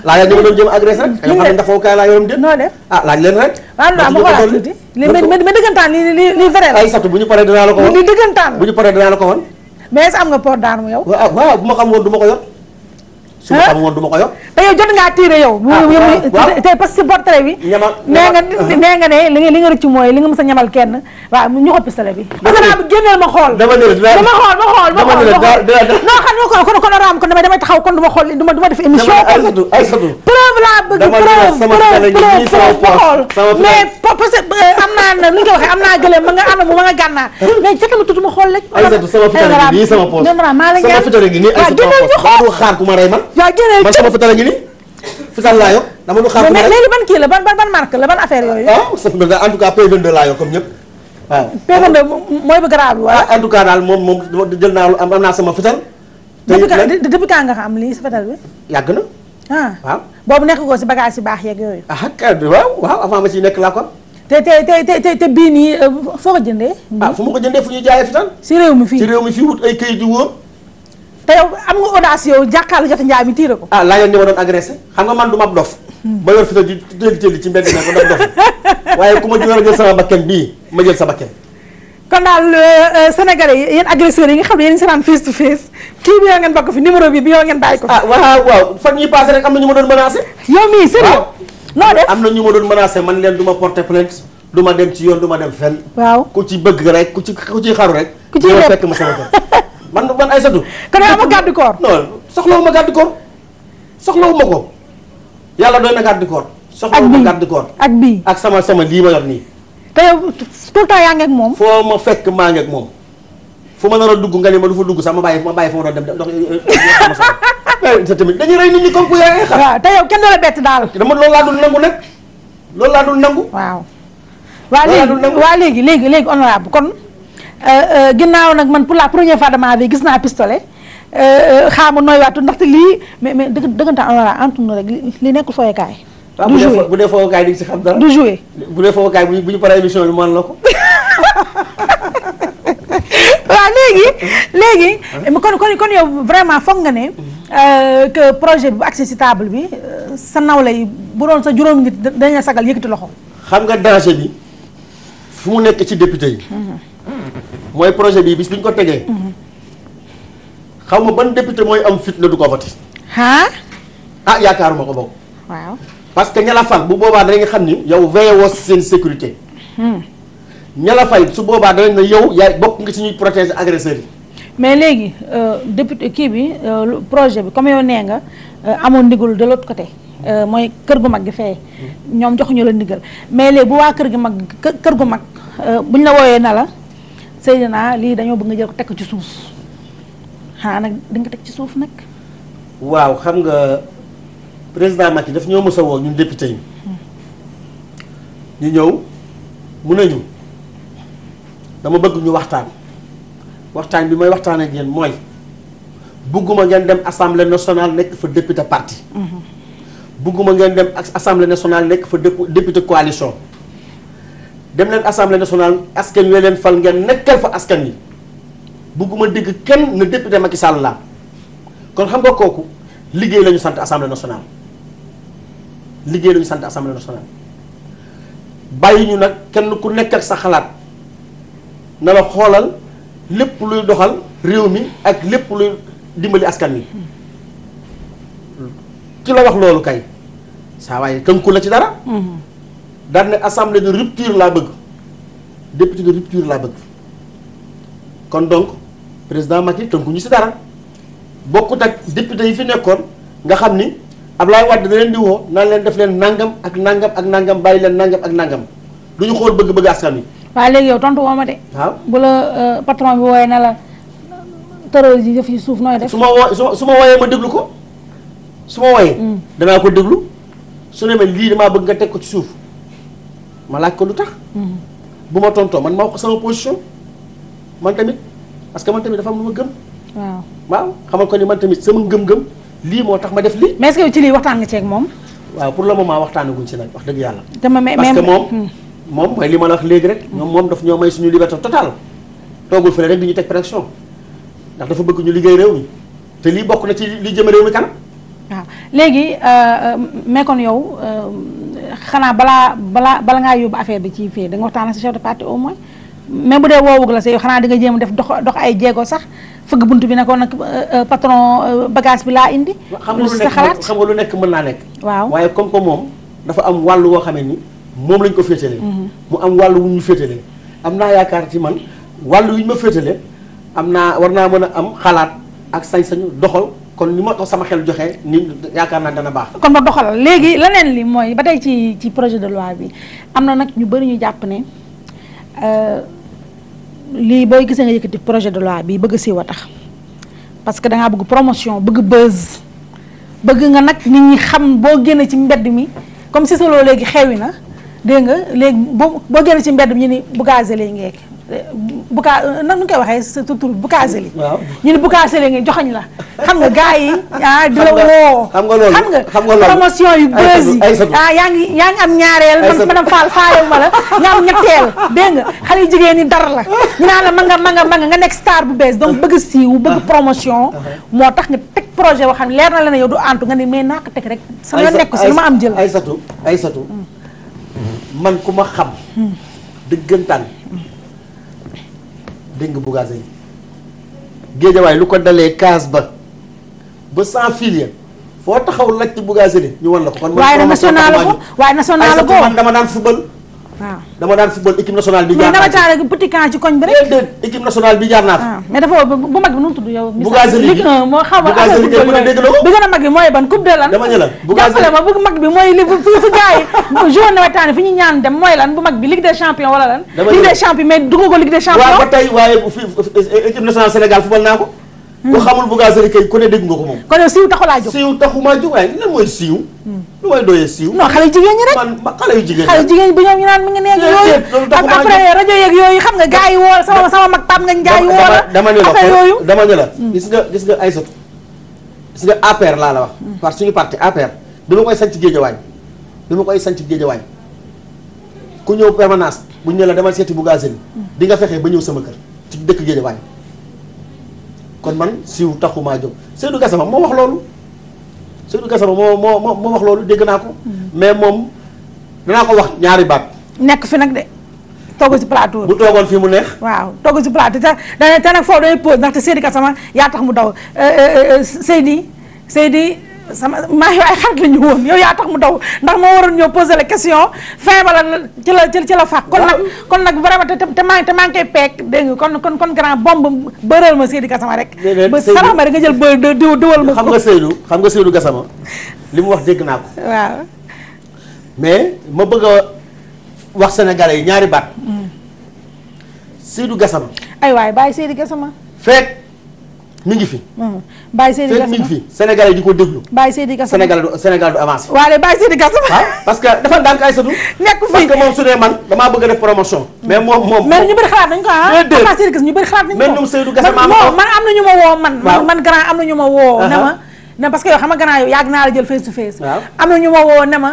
laa ngeen ñama doon jéem a agressé rek xam ne ndax fowukaay laa yoroon déet noo def laaj leen rek waaw ma xoolaat tuuti mais dëggantaan li vrai la ay satu bu ñu paree dinaa la ko li dëggantaan bu ñu paree dinaa la ko wan mais est-ce que am nga port d'arme yow waaw bu ma xam woon du ma ko yor su ma xam woon du ma ko yor te yow jot ngaa tiire yow te parce que portrait bi nee nga ne li nga rëcc mooy li nga mës a ñamal kenn waaw ñu xool pistolet bi honorable génneel ma xool dama xool non xam nga kon honorable kon damay taxaw kon du ma xool du ma def émission ay satu preuve laa bëgg preuve xool mais parce que am naa lu nga waxee am naa gëlëm ma nga ànd ma nga gànnaa mais jotama tuuti ma xool rek ay satu sama fital ngi nii sama poche maa la ñaan sama fital ngi nii ay satu du xaar ku ma rey man waaw génneel man sama fital ngi nii fital laa yor dama du xaar ku ma rey léegi ban kii la ban marque la ban affaire yooyu en tout cas P22 laa yor comme ñëpp waaw P22 mooy bu grave wala en tout cas daal moom jël naa am naa sama fital depuis quand nga xam lii sa fetal bi yàgg na waaw boobu nekk ko si bagage si baax yeeg yooyu waaw avant ma ci nekk laa ko te bii nii foo ko jëndee fu ma ko jëndee fu ñuy jaayee fital si réew mi fii ci réew mi fii wut ay këyit yu wóor te yow am nga audace yow jàkkaarlu jota njaay mi tiire ko laa yoon ñi ma doon agressé xam nga man du ma dof ba yor fital di tëli ci mbedd ne ko dof waaye ku ma war a jël sama bakken bii ma jël sa bakken kon daal sénégalais yi yéen agresseurs yi nga xam ne yéen ngi seetaan face to face kii bi yoo ngeen bokk fi numéro bi yoo ngeen bàyyi ko waaw fan ñuy passé rek am na ñu ma doon menacé yow mii sérieux noo def am na ñu ma doon menacé man leen du ma porter plainte du ma dem ci yoon du ma dem fenn waaw ku ci bëgg rek ku ci xaru rek ku ci fekk ma sama kër man ay satu kon yow ama garde corps non soxlawu ma garde corps soxlawu ma ko yàlla doy na garde corps soxlawu ma garde corps ak bii ak sama lii ma yor nii te yow tout le temps yaa ngi ak moom foo ma fekk maa ngi ak moom fu ma nar a dugg nga ni ma du fa dugg sax ma bàyyi fa ma doon dem ndox tamit dañuy rey nit ñi comme ku yaay xar waaw te yow kenn du la bett daal dama loolu laa dul nangu nag loolu laa dul nangu waaw léegi honorable kon ginnaaw nag man pour la première fois dama bi gis naa pistolet xaama nooy waatu ndaxte lii mais dëggantaan honorable antum rek li nekkul fooyekaay du jouer bu dee foofukaay di nga si xam dara du jouer bu dee foofukaay bu ñu paree émission bi mën la ko waaw léegi kon yow vraiment foog nga ne que projet bi bu accès ci table bi sa nawle yi bu doon sa juróomi nit dañu sagal yëkkati loxo xam nga danger bi fu mu nekk ci député yi mooy projet bi bis bi ñu ko tegee xaw ma ban député mooy am fit na du ko voté yaakaaruma ko bokk waaw parce que ña la fal bu boobaa danañ xam ni yow veillé woo seen sécurité ña la fay su boobaa danañ ne yow yaay bokk nga ci ñuy protéger agresseurs yi mais léegi député kii bi projet bi comme yow nee nga amoon ndigal de l'autre côté mooy kër gu mag gi fee ñoom joxuñu la ndigal mais léegi bu waa kër gu mag buñ la wooyee na la Seydina lii dañoo bëgg nga jël ko teg ko ci suuf nag di nga teg ci suuf nag waaw xam nga président Macky daf ñoo mës a woo ñun député yi ñu ñëw mun nañu dama bëgg ñu waxtaan bi may waxtaan ak yéen mooy bugguma ngeen dem assemblée nationale nekk fa député parti bugguma ngeen dem assemblée nationale nekk fa député coalition dem leen assemblée nationale askan wi leen fal ngeen nekkal fa askan yi bugguma dégg kenn na député Macky Sall laa kon xam nga kooku liggéey la ñu sant assemblée nationale bàyyi ñu nag kenn ku nekk ak sa xalaat na la xoolal lépp luy doxal réew mi ak lépp luy dimbali askan wi ki la wax loolu kay saa waaye tënku la ci dara. daan ne assemblée de rupture laa bëgg député de rupture laa bëgg kon donc président Macky tënku ñu si dara bokkut ak député yi fi nekkoon nga xam ni Ablaye Wade da leen di woo naan leen def leen nangam ak nangam ak nangam bàyyi leen nangam ak nangam du ñu xool bëgg-bëgg askan wi. waaye léegi yow tontu woo ma de. waaw bu la patron bi wooyee na la tërël yi def ci suuf nooy def. su ma wooyee ma déglu ko su ma wooyee. danaa ko déglu su ne ma lii damaa bëgg nga teg ko ci suuf ma laaj ko lu tax. bu ma tontoo man ma wax ko sama position man tamit parce que man tamit dafa am lu ma gëm. waaw xamal ko ni man tamit sama ngëm-ngëm lii moo tax ma def lii. mais est-ce que ci lii waxtaan nga ceeg moom. waaw pour le moment waxtaanaguñ ci nag wax dëgg yàlla. dama parce que moom mooy li ma la wax léegi rek. moom daf ñoo may suñu liberté totale. toogul fële rek di ñu teg pression ndax dafa bëgg ñu liggéey réew mi te lii bokk na ci li jëme réew mi kanam. waaw léegi mais kon yow xanaa bala ngaa yóbbu affaire bi ci fii da nga waxtaan sa chef de parti au moins même bu dee woowug la sa yow xanaa di nga jéem a def dox ay jéego sax fëgg bunt bi ne ko nag patron bagage bi laa indi. xam nga lu nekk mën naa nekk. waaw waaye comme que moom dafa am wàllu woo xamee ni moom lañ ko féetalee. mu am wàllu wu ñu féetalee am naa yaakaar ci man wàllu yu ñu ma féetalee war naa mën a am xalaat ak sañ-sañu doxal. kon ni ma tax sama xel joxe ni yaakaar naa dana baax. kon ma doxalal léegi leneen li mooy ba tey ci projet de loi bi am na nag ñu bëri ñu jàpp ne lii booy gisee nga yëkkati projet de loi bi bëgg a siiw a tax parce que dangaa bëgg promotion bëgg buzz bëgg nga nag nit ñi xam boo génne ci mbedd mi comme si solo léegi xewi na dégg nga léegi boo génne ci mbedd mi ñu ni Bougazelli ngeek nan nu koy waxee sa tur Bougazelli ñu ni Bougazelli ngi joxoñ la xam nga gars yi di la woo xam nga promotion yu buzz yi yaa ngi am ñaareel man madame Fall faalewu ma la nga am ñetteel dégg nga xale yu jigéen ñi dara la ñu naan la ma nga nekk star bu bees donc bëgg siiw bëgg promotion moo tax nga teg projet boo xam ne leer na la ne yow du antu nga ne mais naa ko teg rek sama yoon nekk si lu ma am jël Aïssatou man ku ma xam dëggantaan dégg nga Bougazelli Géejawaay lu ko dalee kaas ba sans filière foo taxaw laajte Bougazelli ñu wan la ko. kon waaye national la ko waaye national la ko man dama daan football. waaw dama daan football équipe nationale bi. jaar naa mais dama jaar ak petit camp ci koñ bi rek. déedéet équipe nationale bi jaar naa fa. mais dafa bu mag bi nu mu tudd yow. Bougazelli bi moo xam nga Bougazelli bi dégg na ko. bi gën a mag bi mooy ban coupe de lan. dama ñu la jàppale ma bu mag bi mooy li fi gars yi jour nawetaan fi ñu ñaan dem mooy lan bu mag bi Ligue des champions wala lan. Ligue des champions mais dugg ko Ligue des champions. waaw ba tey waaye équipe nationale Sénégal football naa ko. ku xamul Bougazelli kay ku ne dégg nga ko moom. kon yow siiw taxu laa jóg. siiw taxu maa jóg waaye lan mooy siiw. lu may doyee siiw. non xale yu jigéen ñi rek. xale yu jigéen ñi. xale yu jigéen ñi bi ñoom ñu naan mi ngi nekk yooyu. ak après rajo yeeg yooyu xam nga gars yi woo sama mag Pape Ngagne Ndiaye woo la. dama ne la gis nga Aïssatou gis nga APR laa la wax. parce que suñu parti APR bi ma koy sanc Géejawaay ku ñëw permanence bu ñu ne la demal seeti Bougazelli di nga fexe ba ñëw sama kër ci dëkk Géejawaay kon man siiw taxumaa jóg Seydou Gassama moo wax loolu moo wax loolu dégg naa ko mais moom danaa ko wax ñaari baat nekk fi nag de togg ci plateau bu toogoon fii mu neex waaw togg ci plateau te nag foofu dañuy pause ndaxte Seydou Gassama yaa tax mu daw Seydi sama maa ngi ay xarit la ñu woon yow yaa tax mu daw ndax moo waroon ñëw poser la question fin ba la ci la fàq kon nag vraiment te maa ngi koy peek dégg nga kon grand bombe bëral ma Seydou Gassama rek ba salaama rek nga jël ba diwal ma xam nga Seydou Gassama li mu wax dégg naa ko waaw mais ma bëgg a wax sénégalais yi ñaari baat Seydou Gassama ay waay bàyyi Seydou Gassama fekk mi ngi fi. bàyyi Seydou Gassama mi ngi fi Sénégal yi di ko déglu. bàyyi Seydou Gassama Sénégal du avancé. waaye bàyyi Seydou Gassama. waaw parce que dafa ndànk Aïssatou. nekk fi parce que moom su dee man damaa bëgg a def promotion. mais moom mais ñu bëri xalaat nañu ko ah. déedéet Seydou Gassama ñu bëri xalaat nañu ko. mais ñoom Seydou Gassama man am na ñu ma woo man grand am na ñu ma woo. ne parce que yow xam nga grand yow yàgg naa la jël face to face. am na ñu ma woo ne ma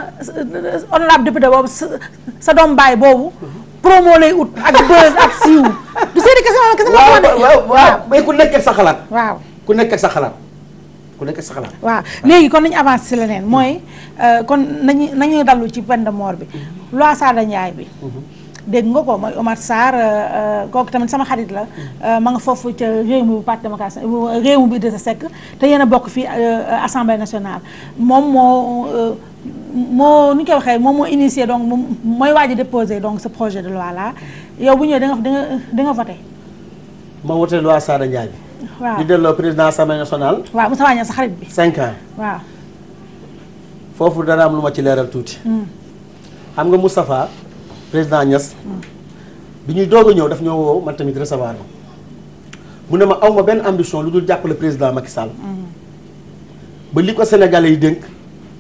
honorable député boobu sa doom baay boobu. promo lay ut ak buzz ak siiw du Seydou Gassama waaw mais ku nekk ak sa xalaat. waaw ku nekk ak sa xalaat ku nekk sa xalaat. waaw léegi kon nañu avancé si leneen mooy kon nañu dallu ci peine de mort bi loi Sada Ndiaye bi dégg nga ko mooy Omar Sarr kooku tamit sama xarit la ma nga foofu ca réew mi bu parti démocratique réew mi bi Idrissa Seck te yéen a bokk fii assemblée nationale moom moo ni ñu koy waxee moom moo initié donc moom mooy waaj a déposé donc ce projet de loi là yow bu ñëwee da nga voté. ma wote loi Sada Ndiaye bi. waaw di delloo président assemblée nationale. waaw Moussa Wagne sa xarit bi. 5 ans. waaw. foofu dana am lu ma ci leeral tuuti. xam nga Moustapha président Niass. bi ñuy doog a ñëw daf ñoo woo man tamit recevoir ma. mu ne ma aw ma benn ambition lu dul jàppale président Macky Sall. ba li ko Sénégalais yi dénk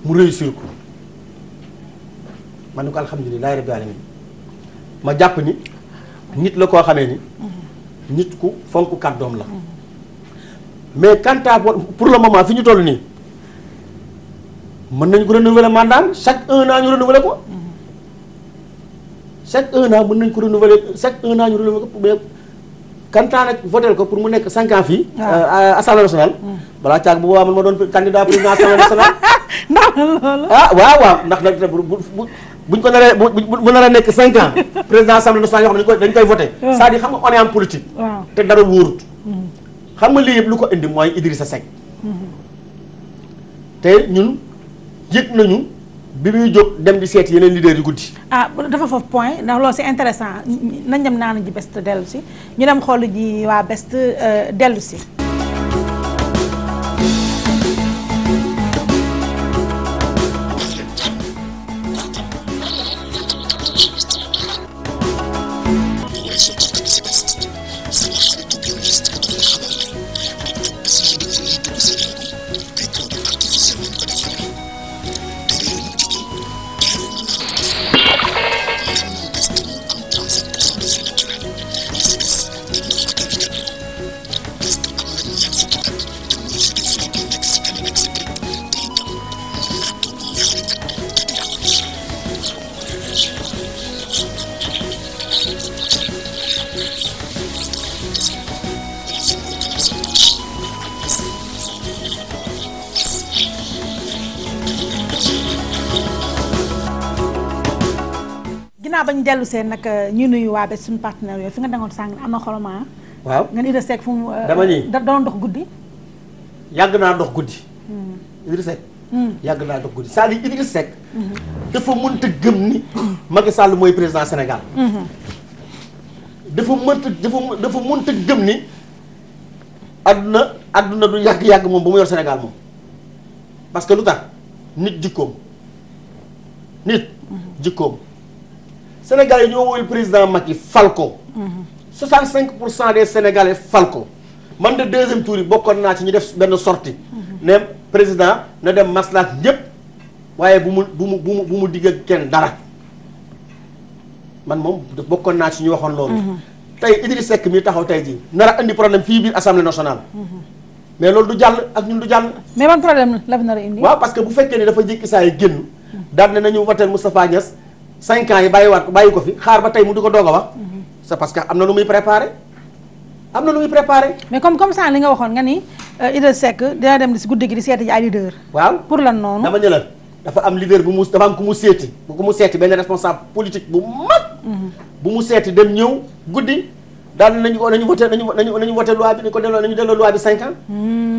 mu réussir ko. man ni ko alhamdulilah rabbil alamin ma jàpp ni nit la koo xamee ni. nit ku fonk kàddoom la. mais quant à pour le moment fi ñu toll nii mën nañu ko renouveler mandat chaque 1 an ñu renouveler ko. chaque 1 an mën nañu ko renouveler chaque 1 an ñu renouveler ko mais quant à nag votel ko pour mu nekk 5 ans fii. assemblée nationale. balaa caag bu boobaa man ma doon candidat président assemblée nationale. ndax loolu. waaw ndax nag buñ ko naree bu nar a nekk 5 ans président assemblée nationale yoo xam ne dañ koy voté. c'est-à-dire xam nga on est en politique. te dara wóorut. xam nga lii yëpp lu ko indi mooy Idrissa Seck. te ñun yëg nañu bi muy jóg dem di seeti yeneen leader yu guddi. dafa foofu point ndax loolu c'est intéressant nañ dem naan ji best dellu si ñu dem xool ji waa best dellu si. bañ dellu seen nag ñu nuyu waa bés suñu partenaire yooyu fi nga dangoon sàng am na xoloma. waaw nga Idrissa Seck fu mu. dama ni da doon dox guddi. yàgg naa dox guddi. Idrissa Seck. yàgg naa dox guddi c'est-à-dire Idrissa Seck. dafa mënta gëm ni. Macky Sall mooy président Sénégal. dafa mënta gëm ni. adduna du yàgg moom ba mu yor Sénégal moom. parce que lu tax nit jikkoom. Sénégal yi ñoo woowul président Macky fal ko. 65% des Sénégalais fal ko. man de deuxième tour yi bokkoon naa ci ñu def benn sortie ne président na dem maslaat ñëpp waaye bu mu digg ak kenn dara man moom bokkoon naa ci ñu waxoon loolu. tey Idrissa Seck mi taxaw tey jii nar a indi problème fii biir assemblée nationale. mais loolu du jàll ak ñun du jàll. mais ban problème la fi nar a indi. waaw parce que bu fekkee ne dafa jékki saa yi génn. daal ne nañu voter Moustapha Niasse 5 ans yi bàyyi ko fi xaar ba tey mu di ko doog a wax. c'est parce que am na lu muy préparé. mais comme ça li nga waxoon nga ni Idrissa Seck dina dem si guddi gi di seeti ji ay leader. waaw pour lan noonu. dama ne la dafa am leader dafa am ku mu seeti benn responsable politique bu mag. bu mu seeti dem ñëw guddi daal nañu voté loi bi nañu delloo loi bi 5 ans.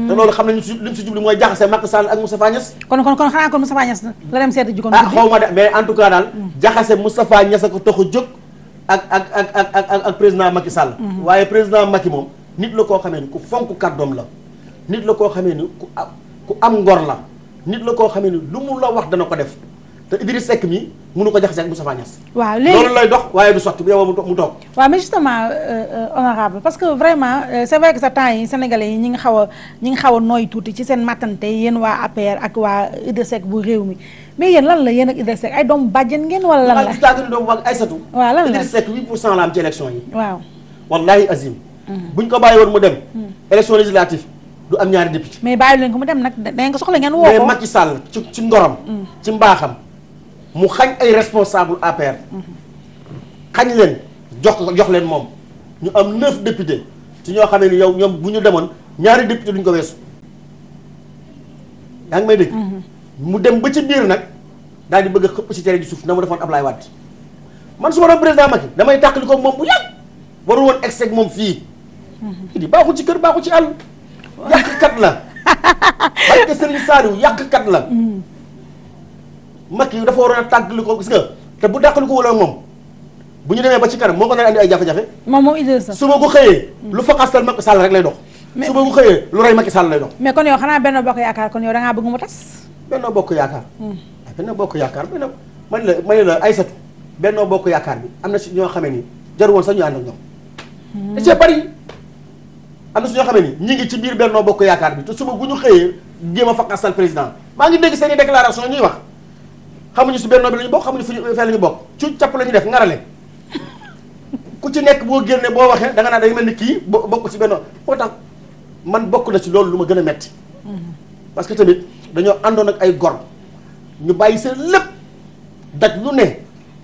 te loolu xam nañu li mu si jublu mooy jaxase Macky Sall ak Moustapha Niasse. kon xanaa kon Moustapha Niasse la dem seeti ji kon. xaw ma de mais en tout cas daal. jaxase Moustapha Niasse ko tax a jóg. ak président Macky Sall. waaye président Macky moom nit la koo xamee ni ku fonk kàddoom la. nit la koo xamee ni ku am ngor la. nit la koo xamee ni lu mu la wax dana ko def te Idrissa Seck mi mënu ko jaxase ak Moustapha Niasse. waaw léegi loolu lay dox waaye du sotti bu yow mu toog. waaw mais justement honorable parce que vraiment c'est vrai que sa temps yi sénégalais yi ñi ngi xaw a nooy tuuti ci seen mattante yéen waa APR ak waa Idrissa Seck bu réew mi. mais yéen lan la yéen ak Idrissa Seck ay doomu bàjjen ngeen wala lan la. waaw gis naa ne doomu Aïssatou. waaw lan la Idrissa Seck 8% la am ci élection yi. waaw wallahi azim. buñ ko bàyyi woon mu dem. élection législative du am ñaari député. mais bàyyi leen ko mu dem nag dangeen ko soxla ngeen woo ko. mais Macky Sall ci ngorom. ci mbaaxam mu xañ ay responsable APR. xañ leen jox leen moom ñu am 9 députés ci ñoo xamee ni yow ñoom bu ñu demoon ñaari député duñ ko weesu. yaa ngi may dégg. mu dem ba ci biir nag daal di bëgg a xëpp si tere ji suuf na mu defoon Ablaye Wade man su ma doon président Macky damay tàqali ko moom bu yàgg warul woon egg moom fii. di baaxul ci kër baaxul ci àll. yàqkat la. barke Serigne Saliou yàqkat la. Macky dafa waroon a tàggali ko gis nga te bu dàqali ko wala moom bu ñu demee ba ci kanam moo ko nar andi ay jafe-jafe. moom Idrissa su ma ko xëyee. lu fakastal Macky Sall rek lay dox. su ma ko xëyee lu rey Macky Sall lay dox. mais kon yow xanaa Benno Bokk Yaakaar kon yow da ngaa bëgg mu tas. Benno Bokk Yaakaar. Benno Bokk Yaakaar man la Aïssatou Benno Bokk Yaakaar bi am na si ñoo xamee ni jarul woon sax ñu ànd ak ñoom. da cee bari am na si ñoo xamee ni ñi ngi ci biir Benno Bokk Yaakaar bi te suba bu ñu xëyee jéem a fakastal président maa ngi dégg seen i déclaration ñuy wax xamuñu si Benno bi la ñu bokk xamuñu fu fee la ñu bokk ci capp la ñu def ngarale ku ci nekk boo génne boo waxee da nga naan day mel ni kii bokk si Benno moo tax man bokk na ci loolu lu ma gën a metti parce que tamit dañoo àndoon ak ay gor ñu bàyyi seen lépp daj lu ne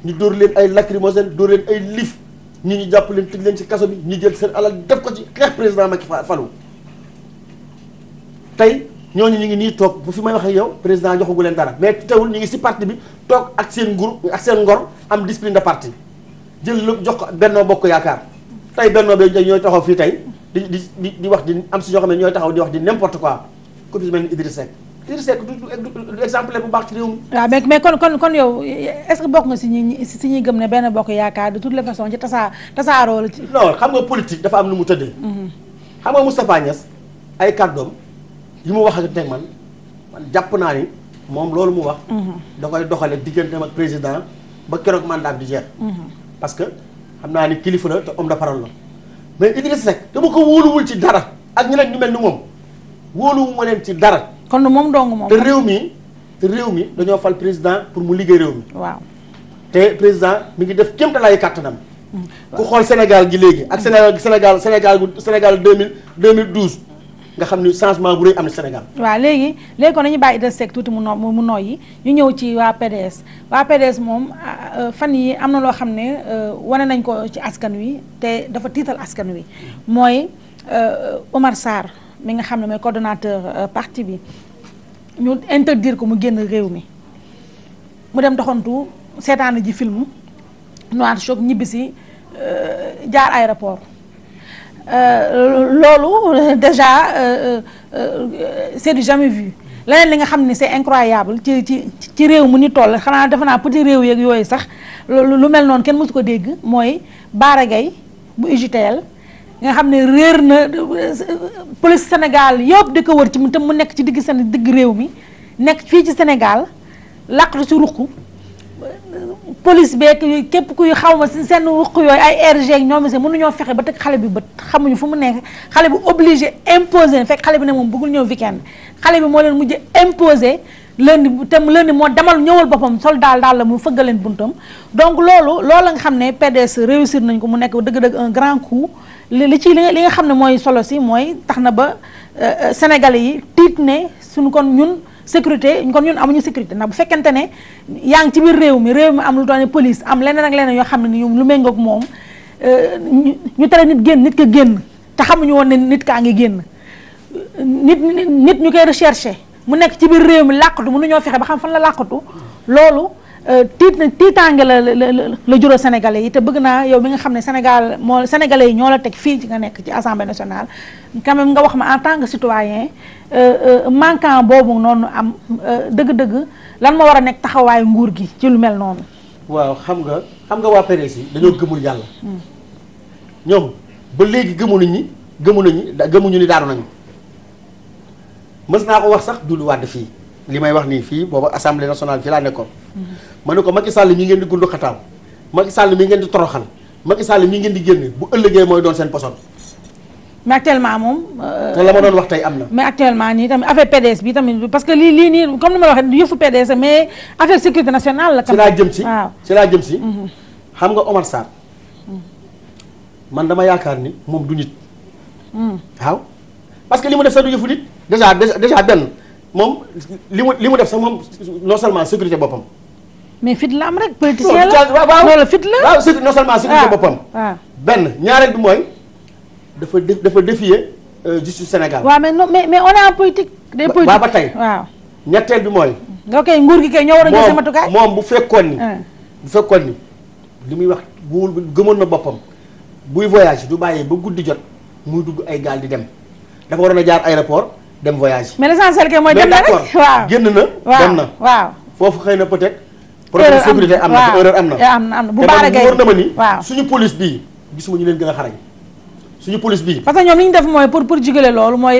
ñu dóor leen ay lacrymogène dóor leen ay lif ñu jàpp leen tëj leen ci kaso bi ñu jël seen alal def ko ci xeex président Macky falu tey ñooñu ñu ngi nii toog bu fi may wax ak yow président joxagu leen dara mais teewul ñu ngi si parti bi toog ak seen nguur ak seen ngor am discipline de parti jël lu jox ko Benno Bokk Yaakaar tey Benno bi ñooy taxaw fii tey di wax di am si ñoo xam ne ñooy taxaw di wax di n'importe quoi ku ci mel ni Idrissa Seck Idrissa Seck du exemplaire bu baax ci réew mi. waaw mais kon yow est-ce que bokk nga si ñuy gëm ne Benno Bokk Yaakaar de toutes les façons ci tasaaroo la ci. non xam nga politique dafa am nu mu tëddee. xam nga Moustapha Niasse ay kàddoom yi mu wax ak teg man jàpp naa ni moom loolu mu wax. da koy doxale digganteem ak président ba keroog mandat di jeex. parce que xam naa ni kilifa la te homme de parole la mais Idrissa Seck dama ko wóoluwul ci dara ak ñeneen ñu mel ni moom wóoluwuma leen ci dara. kon moom dong moom. te réew mi dañoo fal président pour mu liggéey réew mi. waaw te président mi ngi def kéemtalaayu kàttanam. ku xool Sénégal gi léegi ak Sénégal 2012 nga xam ni changement bu rëy am na Sénégal. waaw léegi kon nañu bàyyi Idrissa Seck tuuti mu noyyi ñu ñëw ci waa PDS moom fan yi am na loo xam ne wane nañ ko ci askan wi te dafa tiital askan wi mooy Omar Sarr mi nga xam ne mooy coordonnateur parti bi ñu interdire ko mu génn réew mi mu dem doxantu seetaan ji film Noir Choc ñibbisi jaar aéroport loolu déjà c'est du jamais vu leneen li nga xam ne c'est incroyable ci réew mu ni toll xanaa defe naa petit réew yeeg yooyu sax lu mel noonu kenn mësu ko dégg mooy Bara Gaye bu UJTL nga xam ne réer na police Sénégal yëpp di ko wër ci mu tam mu nekk ci digg réew mi nekk fii ci Sénégal làqatu ci ruq police beeg képp kuy xaw ma seen ruq yooyu ay RG ak ñoom mënuñoo fexe ba teg xale bi bët xamuñu fu mu nekk xale bi obligé imposé fekk xale bi ne moom bëggul ñëw weekend xale bi moo leen mujj imposé lundi moo demal ñëwal boppam sol daal la mu fëggal leen buntam donc loolu nga xam ne PDS réussir nañ ko mu nekk dëgg-dëgg un grand coup li nga xam ne mooy solo si mooy tax na ba sénégalais yi tiit ne suñu kon ñun sécurité kon ñun amuñu sécurité ndax bu fekkente ne yaa ngi ci biir réew mi am lu doon police am leneen ak leneen yoo xam ne ni ñoom lu méngoog moom ñu tere nit ka génn te xamuñu woon ne nit kaa ngi génn nit ñu koy recherché mu nekk ci biir réew mi làqatu mënuñoo fexe ba xam fan la làqatu loolu tiitaange la juróo sénégalais yi te bëgg naa yow mi nga xam ne sénégalais yi ñoo la teg fii ci nga nekk ci assemblée nationale quand même nga wax ma en tant que citoyen manquant boobu noonu am dëgg-dëgg lan ma war a nekk taxawaayu nguur gi ci lu mel noonu. waaw xam nga waa PDS yi dañoo gëmul yàlla. ñoom ba léegi gëmuñu ni daanu nañu mës naa ko wax sax Doudou Wade fii li may wax nii fii booba assemblée nationale fii laa nekkoon. ma ne ko Macky Sall mi ngeen di gundu xataal Macky Sall mi ngeen di toroxal Macky Sall mi ngeen di génne bu ëllëgee mooy doon seen poson. mais actuellement moom. te la ma doon wax tey am na. mais actuellement nii tamit affaire PDS bi tamit parce que lii nii comme ni ma la waxee yëfu PDS mais affaire sécurité nationale la. ci laa jëm si waaw ci laa jëm si. xam nga Omar Sarr man dama yaakaar ni moom du nit. waaw parce que li mu def sax du yëfu nit déjà benn moom li mu def sax moom non seulement sécurité boppam. mais fit la am rek politicien la loolu fit la waaw non seulement sécurité boppam. waaw benn ñaareel bi mooy. dafa défier justice Sénégal. waaw mais on est en politique. des politiques ba tey waaw. ñetteel bi mooy. ok nguur gi kay ñoo war a jël sa matukaay. moom bu fekkoon ni li muy wax bu gëmoon na boppam buy voyage du bàyyee ba guddi jot muy dugg ay gaal di dem dafa waroon a jaar aéroport dem voyage. mais l'essentiel kay mooy dem na rek waaw génn na dem na waaw foofu xëy na peut-être. problème de sécurité am na erreur am na bu baara gay war na ma ni suñu police bii gisuma ñu leen gën a xarañ suñu police bii. parce que ñoom li ñu def mooy pour jugale loolu mooy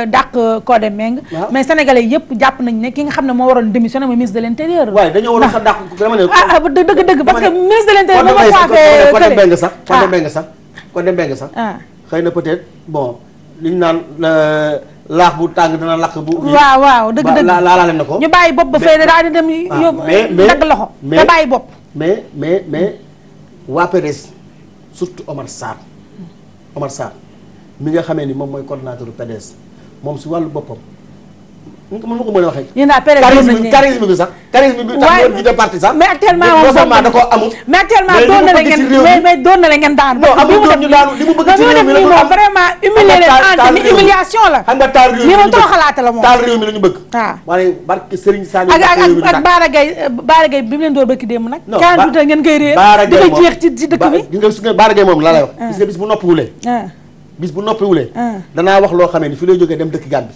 dàq Codé Meng mais sénégalais yëpp jàpp nañ ne ki nga xam ne moo waroon démissionné mooy ministre de l'intérieur. waaye dañoo waroon sax dàq dama ne. dëgg parce que ministre de l'intérieur moom moo coiffé Codé Meng sax xëy na peut-être bon li ñu naan laax bu tàng dana lakk bu. waaw dëgg laalaale na ko. ñu bàyyi bopp ba fay daal di dem yóbbu dagg loxo te bàyyi bopp. mais waa PDS surtout Omar Sarr mi nga xamee ni moom mooy coordonnateur PDS moom si wàllu boppam mën ma ko mën a waxee. yéen daal PDS charisme bi sax. charisme bi tax ñoo jiite parti sax. mais actuellement moom da koo amul. mais actuellement doon na la ngeen mais doon na la ngeen daanu. non amul doon ñu daanu li mu bëgg ci réew mi la moom vraiment humilier leen en humiliation la. xam nga taal réew mi moom toroxalaate la moom. taal réew mi la ñu bëgg. waaw waaye barke Serigne Saliou. ak Baara Gaye bi mu leen door bëgg démb nag. non Ba ngeen koy réer. Baara Gaye moom di ko jeex ci dëkk bi. gis nga Baara Gaye moom laa lay wax. gis nga bis bu noppiwulee. danaa wax loo xamee ni fi lay jógee dem dëkk Gàmbi.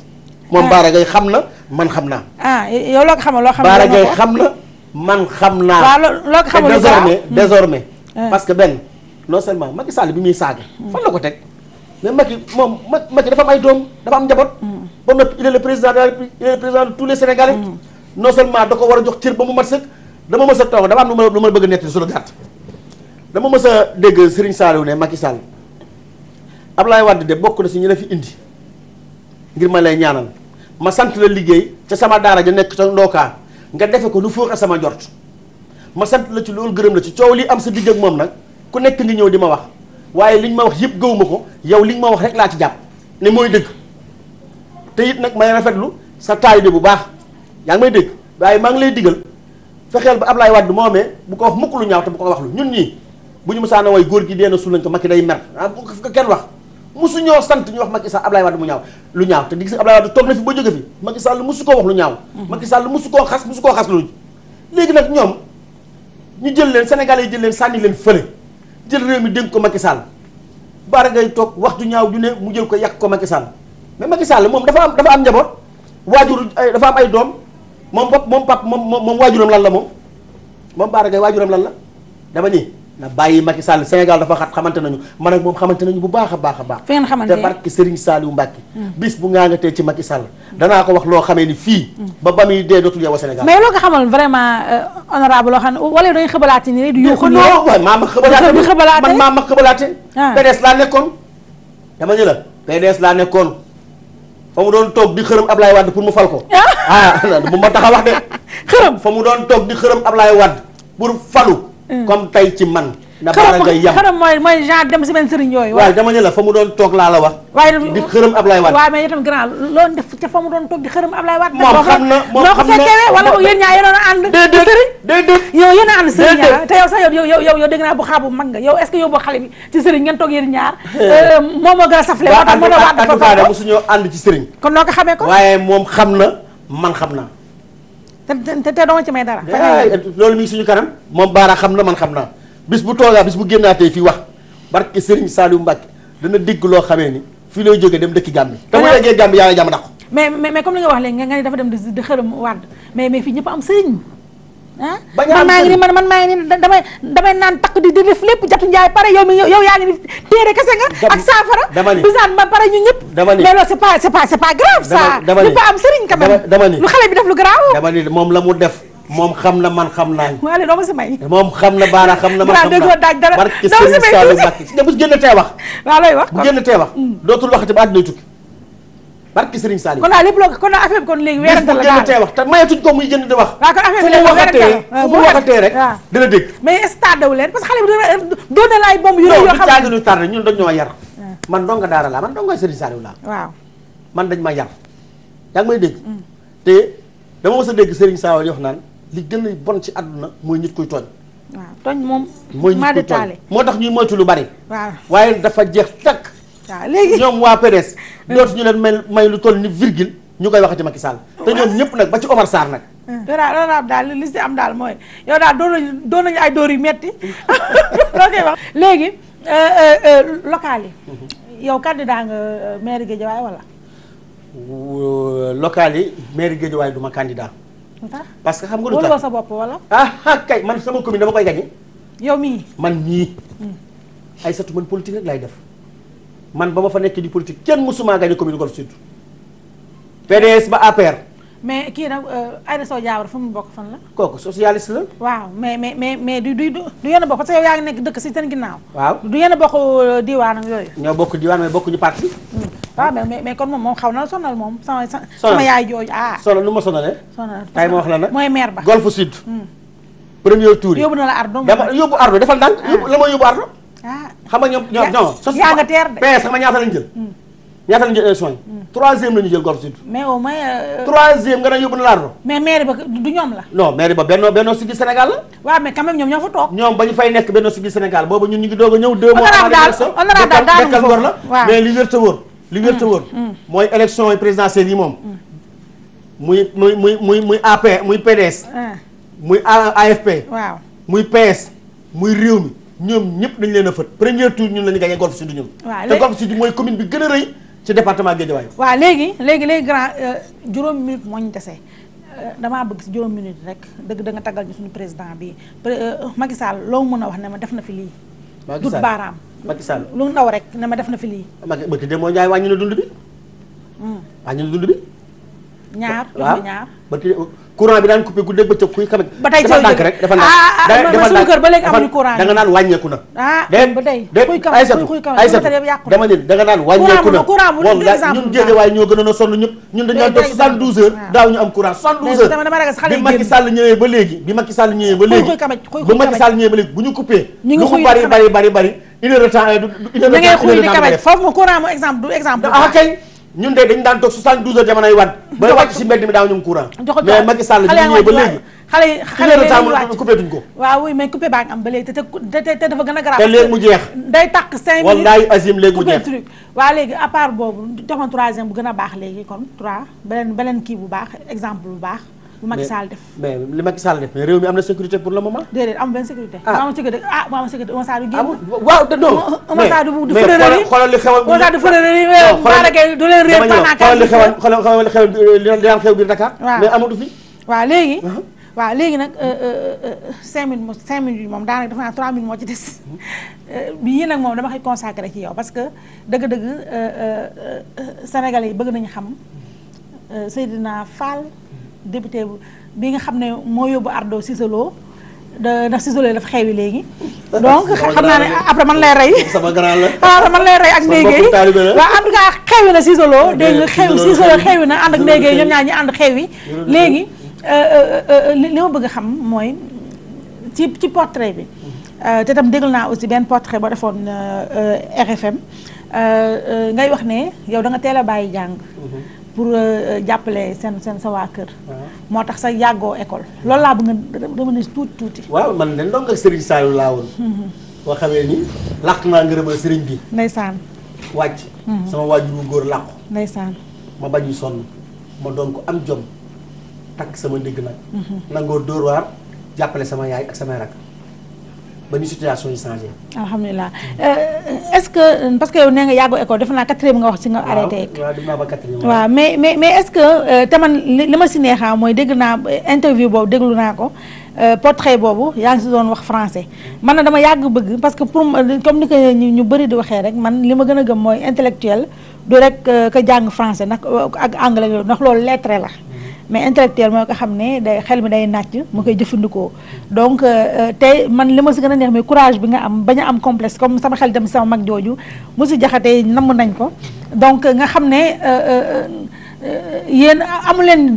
moom Baara Gaye xam na man xam naa. yow loo ko xamal loo xam ne Baara Gaye xam na man xam naa. waaw loo ko xamal désormais parce que benn non seulement Macky Sall bi muy saaga. fan la ko teg mais Macky dafa am ay doom dafa am njaboot. ba noppi il est le président de la République il est le président de tous les Sénégalais. non seulement da ko war a jox cër ba mu mat sëkk dama mës a toog dama am lu ma bëgg a nettali su la gàtt. dama mës a dégg Serigne Saliou ne Macky Sall Abdoulaye Wade de bokk na si ñu la fi indi ngir ma lay ñaanal ma sant la liggéey ca sama daara ja nekk ca ndookaa nga defe ko lu fóox a sama jort ma sant la ci loolu gërëm la ci coow li am sa digg ak moom nag ku nekk ngi ñëw di ma wax waaye liñ ma wax yëpp gëwuma ko yow liñ ma wax rek laa ci jàpp ne mooy dëgg te it nag may rafetlu sa taalibe bu baax yaa ngi may dégg waaye maa ngi lay digal fexeel ba Abdoulaye Wade moomee bu ko wax mukk lu ñaaw te bu ko wax lu ñun ñii bu ñu mësaana way góor gi dee na suul nañ ko Macky day mer bu ko kenn wax musu ñoo sant ñu wax Macky Sall Abdoulaye Wade mu ñaaw lu ñaaw te di gis Abdoulaye Wade toog na fi ba jóge fi Macky Sall musu koo wax lu ñaaw Macky Sall musu koo xas lu léegi nag ñoom ñu jël leen Sénégalais yi jël leen sànni leen fële jël réew mi dénk ko Macky Sall Baara Gaye toog wax ju ñaaw ju ne mu jël ko yàq ko Macky Sall mais Macky Sall moom dafa am njaboot waajur dafa am ay doom moom waajuram lan la moom Baara Gaye waajuram lan la dama nii na bàyyi Macky Sall Sénégal dafa xamante nañu man ak moom xamante nañu bu baax a baax a baax. fi ngeen xamante te barke Serigne Saliou Mbacké. bis bu ngaa nga tee ci Macky Sall. danaa ko wax loo xamee ni fii. ba muy dee dootul yow a Sénégal. mais loo ko xamal vraiment honorable loo xam ne wala dañuy xëbalaate nii rek du yuuxu nii non waaye maa ma xëbalaate man maa ma xëbalaate. PDS laa nekkoon. dama ñu la PDS laa nekkoon fa mu doon toog di xërëm Ablaye Wade pour mu fal ko. bu ma tax a wax de. xërëm fa mu doon toog di xërëm Ablaye Wade pour falu. comme tey ci man. na Baara Gaye yam xërëm mooy genre dem si benn sëriñ yooyu. waaw dama ne la fa mu doon toog laa la wax. waaye di xërëm Ablaye Wade. waaw mais itam grand loolu def ca fa mu doon toog di xërëm Ablaye Wade. moom xam na moom xam na wala yéen ñaa yéen a ànd. déedéet yow yéen a ànd sëriñ ñaar te yow sax yow dégg naa bu xaabu mag nga yow est-ce que yow boo xale bi ci sëriñ ngeen toog yéen ñaar. moom moo gën a safle. moo tax mën a waat dafa fa mosuñoo ànd ci sëriñ. kon noo ko xamee ko. waaye moom xam na man xam naa. te doo ma ci may dara. loolu mi ngi suñu kanam moom Baara xam na man xam naa bis bu toogaa bis bu génnaatee fii wax barke Serigne Saliou Mbacké dana dégg loo xamee ni fii lay jógee dem dëkki Gambie te mu yeggee Gambie yaa ngi jàmm ndax mais comme li nga wax léegi nga ne dafa dem di xërëm Wade mais fii ñëpp am sëriñ man maa ngi ni man maa ngi ni damay naan takk di def lépp jatu njaay pare yow yaa ngi ni téere kese nga ak saafara bisaan ma pare ñu ñëpp mais loolu c'est pas grave ça ñëpp am sëriñ quand même dama ni lu xale bi def lu grave dama ni moom la mu def moom xam na man xam naa. waaye doo ma si may. moom xam na Baara xam na man xam naa. barke Serigne Saliou Mbacké si nga bu génn tee wax. waaw looy wax bu génn tee wax. dootul waxati ba àdduna tukki. barke Serigne Saliou. kon daal lépp loo kon affaire bi kon léegi weerante la bu génn tee wax te mayatuñ ko muy génn di wax. waaw kon affaire bi léegi weerante la fu mu waxatee rek dina dégg. mais stade wu leen parce que xale bi doon na la ay bomb yu rëy yoo xam ne ñu tardé ñun dañoo yar. man donga daara laa man donga Serigne Saliou laa. waaw man dañ ma yar. yaa ngi may dégg. te dama mës a dégg Serigne Saliou di wax naan li gën a bon ci àdduna mooy nit kuy tooñ. waaw tooñ moom. mooy nit kuy tooñ moo tax ñuy moytu lu bari. waaw waaye dafa jeex takk. waaw léegi ñoom waa PDS. dootu ñu leen may lu toll ni virgule ñu koy waxati Macky Sall. te ñoom ñëpp nag ba ci Omar Sarr nag. yow daal li si am daal mooy yow daal doon nañu ay dóor yu metti loo koy wax léegi local yi yow candidat nga maire Guédiawaye wala. local yi maire Guédiawaye du ma candidat. parce que xam nga lu tax wóolu sa bopp wala. kay man sama commune dama koy gagné. yow mii. man mii. Aïssatou man politique rek laay def man ba ma fa nekk di politique kenn mësuma gagné commune Golf Sud. PDS ba APR. mais kii nag Aïda Sow Diawara fu mu bokk fan la. kooku socialiste la. waaw mais du yéen a bokk parce que yow yaa ngi nekk dëkk si seen ginnaaw. waaw du yéen a bokk diwaan ak yooyu. ñoo bokk diwaan mais bokkuñu parti. waaw mais kon moom xaw na sonal moom sama yaay jooju sonal nu ma sonalee. sonal tay ma wax la nag mooy maire ba. Golf Sud. premier tour yi yóbbu na la Ardo. yóbbu Ardo defal ndànk. la ma yóbbu Ardo. xam nga ñoom yaa nga teer de. PS xam nga ñaata lañ jël. ñaata lañ jël élection yi. troisième la ñu jël Golf Sud. mais au moins. troisième nga ne yóbbu na la Ardo. mais maire ba du ñoom la. non maire ba Benno Siggil Sénégal la. waaw mais quand même ñoom ñoo fa toog. ñoom ba ñu fay nekk Benno Siggil Sénégal boobu ñun ñu ngi doog a ñëw 2 mois. honorable daal dekkal ngor la mais li wér te wóor. li wér te wóor mooy élection yi présidentielle yi moom. muy AP muy PDS. muy AFP. waaw muy PS muy réew mi ñoom ñëpp dañ leen a fët premier tour ñun la ñu gagné Golf Sud ñun. te Golf Sud mooy commune bi gën a rëy ci département Guédiawaye. waaw léegi grand juróom minute moo ñu dese damaa bëgg si juróom minute rek dëgg da nga taggal ñu suñu président bi Macky Sall loo mën a wax ne ma def na fi lii. Macky Sall dut baaraam. Macky Sall lu ndaw rek ne ma def na fi lii. Macky bëgg dem moo Njaay wàññi na dund bi. wàññi na dund bi. ñaar bëgg courant bi daan coupé guddeeg bëccëg kuy xam ba tey defal ndànk rek defal ndànk suñu kër ba léegi amuñu courant da nga naan wàññeeku na ba tey Aïssatou dama ne da nga naan wàññeeku na moom ñun Guédiawaye ñoo gënoon a sonn ñëpp ñun dañu daan toog 72 heures daaw ñu am courant 72 heures bi Macky Sall ñëwee ba léegi bi Macky Sall ñëwee ba léegi bu ñu coupé lu mu bari une heure de temps foofu mo courant mo exemple du exemple kay ñun de dañu daan toog 72 heures jamonoy Wade ba wàcc si mbedd mi daaw ñu am courant mais Macky Sall ñu ñëwee ba léegi xale yi coupé tuñ ko waaw oui mais coupé baa ngi am ba léegi te dafa gën a grave te léegi mu jeex day tàkk 5 minutes wallaay azim léegi mu jeex truc waaw léegi à part boobu joxoon troisième bu gën a baax léegi kon 3 beneen kii bu baax exemple bu baax bu Macky Sall def mais li Macky Sall def mais réew mi am na sécurité pour le moment. déedéet am benn sécurité. am sécurité am sécurité Oumar Sarr du génn. waaw non Oumar Sarr du fërërëri xoolal li xewoon Oumar Sarr du fërërëri Mbarake du leen réer pendant 4 jours xoolal li xew li daan xew biir Dakar. mais amatu fi. waaw léegi. waaw léegi nag 5 minutes yi moom daanaka dafa naa 3 minutes moo ci des bi yii nag moom dama koy consacré ci yow parce que dëgg-dëgg Sénégalais yi bëgg nañu xam Seydina Fall. député bi nga xam ne moo yóbbu Ardo Cissé Lo ndax Cissé Lo dafa xewi léegi donc xam naa ne après man lay rey sama grand la après man lay rey ak ndéygéey waaw en tout cas xewi na Cissé Lo dégg nga Cissé Lo xewi na ànd ak ndéygéey ñoom ñaar ñi ànd xewi léegi li ma bëgg a xam mooy ci portrait bi te tam déglu naa aussi benn portrait boo defoon RFM ngay wax ne yow da nga teel a bàyyi jàng pour jàppale seen sa waa kër. moo tax sa yàggoo école. loolu laa bëgg nga dama ne tuuti. waaw man de ndongo ak Serigne Saliou laa woon. boo xamee ni làq naa ngërëmal Serigne bi. ndeysaan. wàcc. sama waajur wu góor làqu. ndeysaan. ma bañ sonn ma doon ko am jom takk sama ndigg nag. nangoo dóor waar jàppale sama yaay ak samay rak ba ni situation yi changé. alhamdulilah est-ce que parce que yow nee nga yàggoo école defe naa 4e nga wax ci nga arrêté. waaw dem naa ba 4e. waaw mais est-ce que te man li ma si neexaa mooy dégg naa interview boobu déglu naa ko portrait boobu yaa ngi si doon wax français man na dama yàgg bëgg parce que pour comme ni ko ñu bëri di waxee rek man li ma gën a gëm mooy intellectuel du rek ka jàng français nag ak anglais yooyu ndax loolu lettré la. mais intellectuel moo ko xam ne day xel mi day nàcc mu koy jëfandikoo donc tey man li ma si gën a neex mais courage bi nga am bañ a am complexe comme sama xel dem sama mag jooju mu si jaxatee namm nañ ko donc nga xam ne yéen amu leen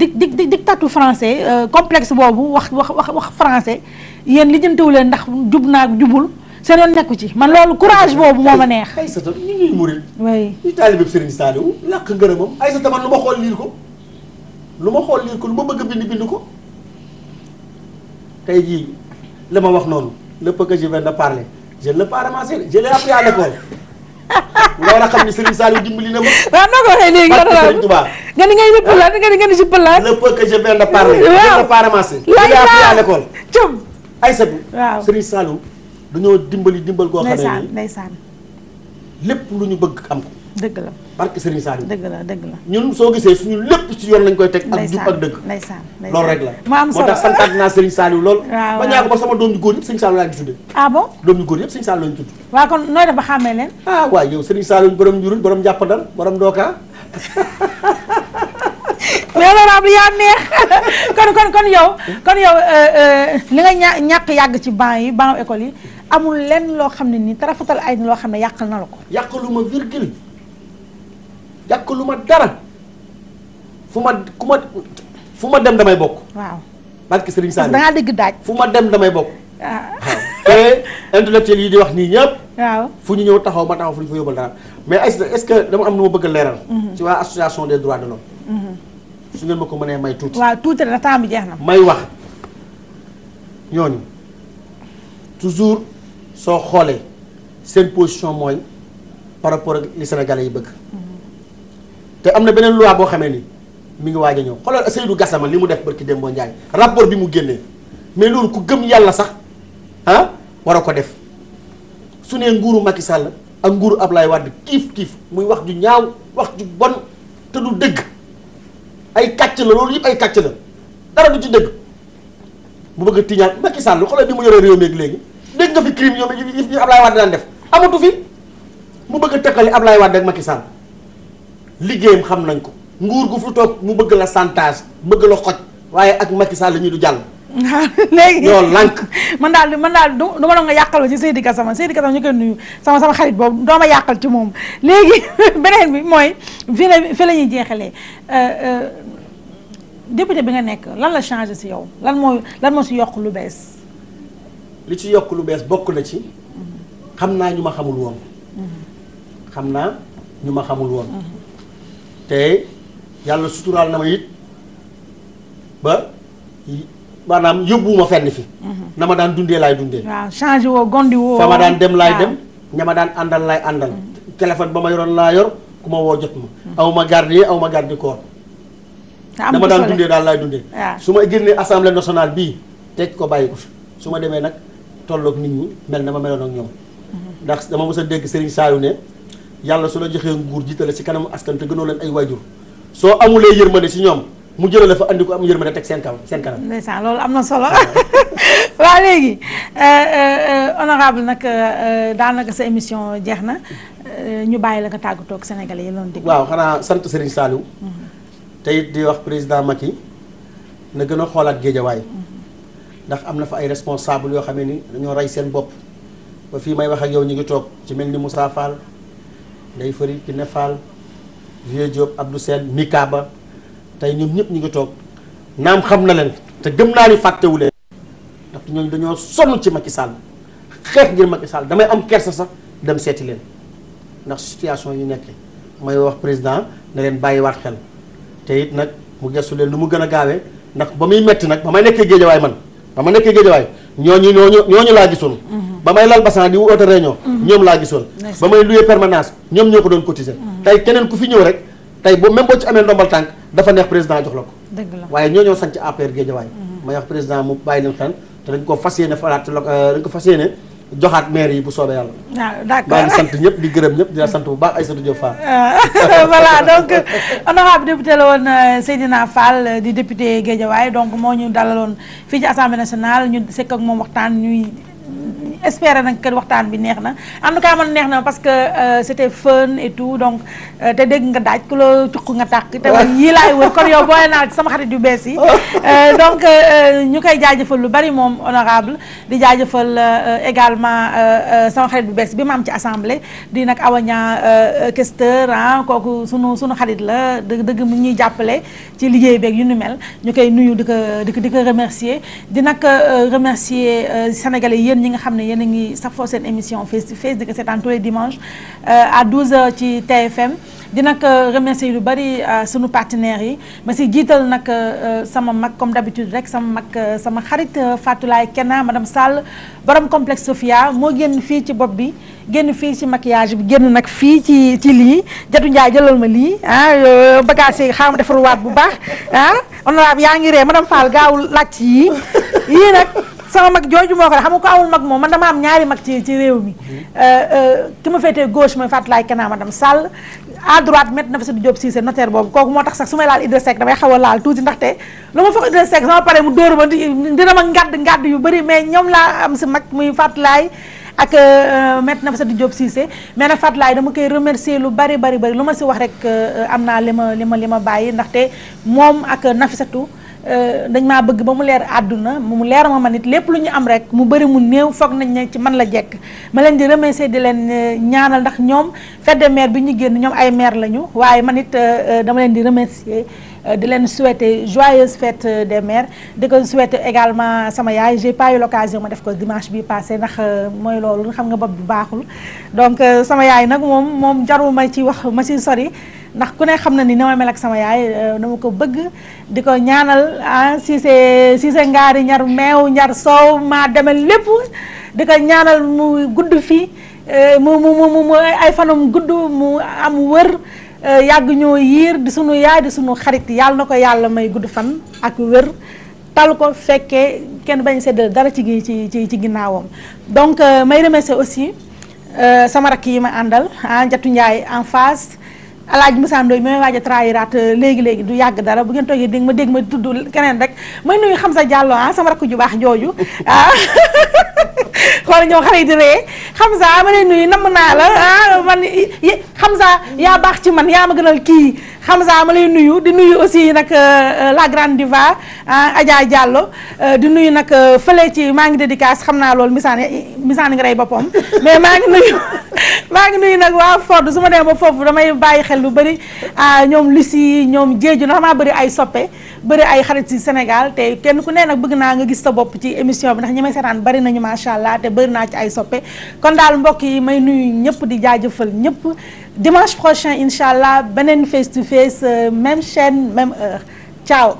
dictature français complexe boobu wax français yéen lijjantiwu leen ndax jub naag jubul seen yoon nekku ci man loolu courage boobu moo ma neex. Aïssata ñu ñuy murid. oui ñu taalibe Serigne Saliou làq ngërëmam Aïssata man lu ma xool liir ko. lu ma xool lii ko lu ma bëgg bind ko tey jii la ma wax noonu le peu que je viens de parler je ne l'ai pas ramassé je l'ai appris à l'école nga war a xam ni Serigne Saliou dimbali na ma. waaw noo ko waxee léegi. barke Serigne Touba. nga ni ngay lépp la nga ni si pëlaat. le peu que je viens de parler. waaw je ne pas ramasser. il a appris à l'école. cum Aïssatou. waaw Serigne Saliou dañoo dimbal goo xam ne nii ndeysaan lépp lu ñu bëgg am ko. dëgg la barke Serigne Saliou. dëgg la ñun soo gisee suñu lépp ci yoon lañ koy teg. ak jub ak dëgg. ndeysaan loolu rek la. mu am solo moo tax santaat naa Serigne Saliou lool. waaw ba ñaa ko ba sama doom ju góor yëpp Serigne Saliou laa di tuddee. ah bon doom ju góor yëpp Serigne Saliou lañu tudd. waaw kon nooy def ba xàmmee leen. ah waaw yow Serigne Saliou borom njurul borom jàppandal borom dooka. mais honorable yaa neex kon yow li nga ñàkk yàgg ci banc école yi amul lenn loo xam ne nii tarafatal ay loo xam ne yàqal na la ko. yàqalu ma virgule yàqalu ma dara fu ma dem damay bokk. waaw barke Serigne Saliou da ngaa dégg daaj. fu ma dem damay bokk. waaw te intellectuel yi di wax nii ñëpp. waaw fu ñu ñëw taxaw ma taxaw fu ñu fa yóbbal dara mais est-ce que dama am nu ma bëgg a leeral. ci waa association des droits de l'homme. su ngeen ma ko mënee may tuuti. waaw tuuti rek temps bi jeex na. may wax ñooñu toujours soo xoolee seen position mooy par rapport ak li Sénégalais yi bëgg. te am na beneen loi boo xamee ni mi ngi waaj a ñëw xoolal Seydou Gassama li mu def barki Demba Ndiaye rapport bi mu génnee mais loolu ku gëm yàlla sax war a ko def su nee nguuru Macky Sall ak nguuru Ablaye Wade kiif muy wax ju ñaaw wax ju bon te du dëgg. ay kàcc la loolu yëpp ay kàcc la dara du ci dëgg bu bëgg a tiñaat Macky Sall xoolal bi mu yoree réew mi léegi dégg nga fi crime ñoom yi Ablaye Wade daan def amatu fi mu bëgg a teqali Ablaye Wade ak Macky Sall liggéeyam xam nañ ko nguur gu fi toog mu bëgg la chantage bëgg la xoj waaye ak Macky Sall ñi du jàll. léegi ñoo lànk. man daal du ma doon nga yàqal ci Seydi Gassama ñu koy nuyu sama xarit boobu doo ma yàqal ci moom léegi beneen bi mooy fi la ñuy jeexalee député bi nga nekk lan la changé si yow lan moo si yokk lu bees. li ci yokk lu bees bokk na ci xam naa ñu ma xamul woon. te yàlla suturaal na ma it ba. maanaam yóbbuwuma fenn fi. na ma daan dundee laay dundee. waaw changé woo gondi woo. fa ma daan dem laay dem ña ma daan àndal laay àndal. téléphone ba ma yoroon laa yor ku ma woo jot ma. aw ma gardien aw ma garde corps. na ma daan dundee daal laay dundee. su ma génnee assemblée nationale bii teg ko bàyyi ko fi su ma demee nag tolloog nit ñi mel na ma meloon ak ñoom. ndax dama mës a dégg Serigne Saliou ne yàlla su la joxee nguur jiitale ci kanamu askan te gënoo leen ay waajur soo amulee yërmande ci ñoom. mu jëlee la fa andi ko am yërmande teg seen kanam. ndeysaan loolu am na solo waaw léegi honorable nag daanaka sa émission jeex na ñu bàyyi la nga tàggatoo ak Sénégalais yi loolu dégg. waaw xanaa sant Serigne Saliou. te it di wax président Macky na gën a xoolaat Géejawaay. ndax am na fa ay responsable yoo xam ne ni dañoo rey seen bopp ba fii may wax ak yow ñu ngi toog ci mel ni Moussa Fall Ndeye Fary Kiné Fall Vieux Diop Abdou Sène Mika Ba tey ñoom ñëpp ñu ngi toog naam xam na leen te gëm naa ni fàttewu leen ndax ñooñu dañoo sonn ci Macky Sall xeex ngir Macky Sall damay am kersa sax dem seeti leen ndax situation yu nekkee may wax président ne leen bàyyiwaat xel te it nag mu gestu leen nu mu gën a gaawee ndax ba muy metti nag ba may nekkee Géejawaay ñooñu laa gisoon. ba may lal basan di woote réunion ñoom laa gisoon. ba may louer permanence ñoom ñoo ko doon cotiser. tey keneen ku fi ñëw rek tey boobu même boo ci amee ndombal tànk dafa neex président jox la ko. dëgg la waaye ñoo sanc APR Géejawaay. may wax président mu bàyyi leen xel te dañ ko fas yéene joxaat maire yi bu soobee yàlla. waaw d'accord maa ngi sant ñëpp di gërëm ñëpp di la sant bu baax Aïssatou Diop Fall. voilà donc honorable député la woon Seydina Fall di député Guédiawaye donc moo ñu dalaloon fii ci assemblée nationale ñu sekk ak moom waxtaan ñuy espérer nag que waxtaan bi neex na en tout cas man neex na parce que c'était fun et tout donc te dégg nga daaj ku la cuq nga tàkk te man yii laay wër kon yow booy naa ci sama xarit yu bees yi donc ñu koy jaajëfal lu bari moom honorable di jaajëfal également sama xarit bu bees bi ma am ci assemblée di nag awaña questeur kooku sunu xarit la dëgg mu ñuy jàppale ci liggéey beeg yu nu mel ñu koy nuyu di ko remercier di nag remercier sénégalais yéen ñi nga xam ne yéen a ngi safoo seen émission face to face di ko seetaan tous les dimanches à 12h ci TFM di nag remercier lu bari sunu partenaires yi ma si jiital nag sama mag comme d'habitude rek sama mag sama xarit Fatoulaye Kenna madame Sall borom complexe Sophia moo génn fii ci bopp bi génn fii ci maquillage bi génn nag fii ci lii Jatu Njaay jëlal ma lii bagage yi xaama defaruwaat bu baax honorable yaa ngi ree madame Fall gaawul laaj yii nag sama mag jooju moo ko xam nga ko amul mag moom man dama am ñaari mag ci réew mi ki ma féetee gauche mooy Fatoulaye Kenna madame Sall à droite Maître Nafissatou Diop Cissé notaire boobu kooku moo tax sax su may laal Idrissa Seck damay xaw a laal tuuti ndaxte lu ma foog Idrissa Seck sama pare mu dóoru ma dina ma ngadd yu bëri mais ñoom laa am si mag muy Fatoulaye ak Maître Nafissatou Diop Cissé mais nag Fatoulaye dama koy remercier lu bari lu ma si wax rek am naa li ma bàyyi ndaxte moom ak Nafissatou dañ maa bëgg ba mu leer àdduna mu leer ma nit lépp lu ñu am rek mu bëri mu néew foog nañ ne ci man la jekk ma leen di remercier di leen ñaanal ndax ñoom fête des mères bi ñu génn ñoom ay mère lañu waaye man it dama leen di remercier di leen souhaiter joyeuse fête des mères di ko souhaiter également sama yaay j'ai pas eu l'occasion ma def ko dimanche bi passé ndax mooy loolu xam nga bopp bi baaxul donc sama yaay nag moom jarul ma ci wax ma ci sori ndax ku ne xam na ni ma mel ak sama yaay dama ko bëgg di ko ñaanal Cissé ngaari ñar meew ñar soow maa demel lépp di ko ñaanal mu gudd fii mu ay fanam gudd mu am wër yàgg ñoo yiir di sunu yaay di sunu xarit yàlla na ko yàlla may gudd fan ak wër tal ko fekkee kenn bañ seddal dara ci ginnaawam donc may remercier aussi sama rakk yi ma àndal Jatu Njaay en face Alaaji Moussa Ndoye may waaj a trahiraat léegi du yàgg dara bu ngeen toogee dégg ma tudd keneen rek may nuyu xam sa jàllo sama rakk ju baax jooju xool ñoo xale yi di ree xam sa ma lay nuyu namm naa la man xam sa yaa baax ci man yaa ma gënal kii xam sa ma lay nuyu di nuyu aussi nag la grande diva Adja Diallo di nuyu nag fële ci maa ngi dédicace xam naa loolu misaan nga rey boppam mais maa ngi nuyu nag waa Ford su ma demee ba foofu damay bàyyi xel lu bëri ñoom Lucie ñoom Jéeju ndax maa bëri ay soppe bëri ay xarit ci Sénégal te kenn ku ne nag bëgg naa nga gis sa bopp ci émission bi ndax ñi may seetaan bëri nañu macha allah te bëri naa ci ay soppe kon daal mbokk yi may nuyu ñëpp di jaajëfal ñëpp dimanche prochain incha allah beneen face to face même chaîne même heure ciao.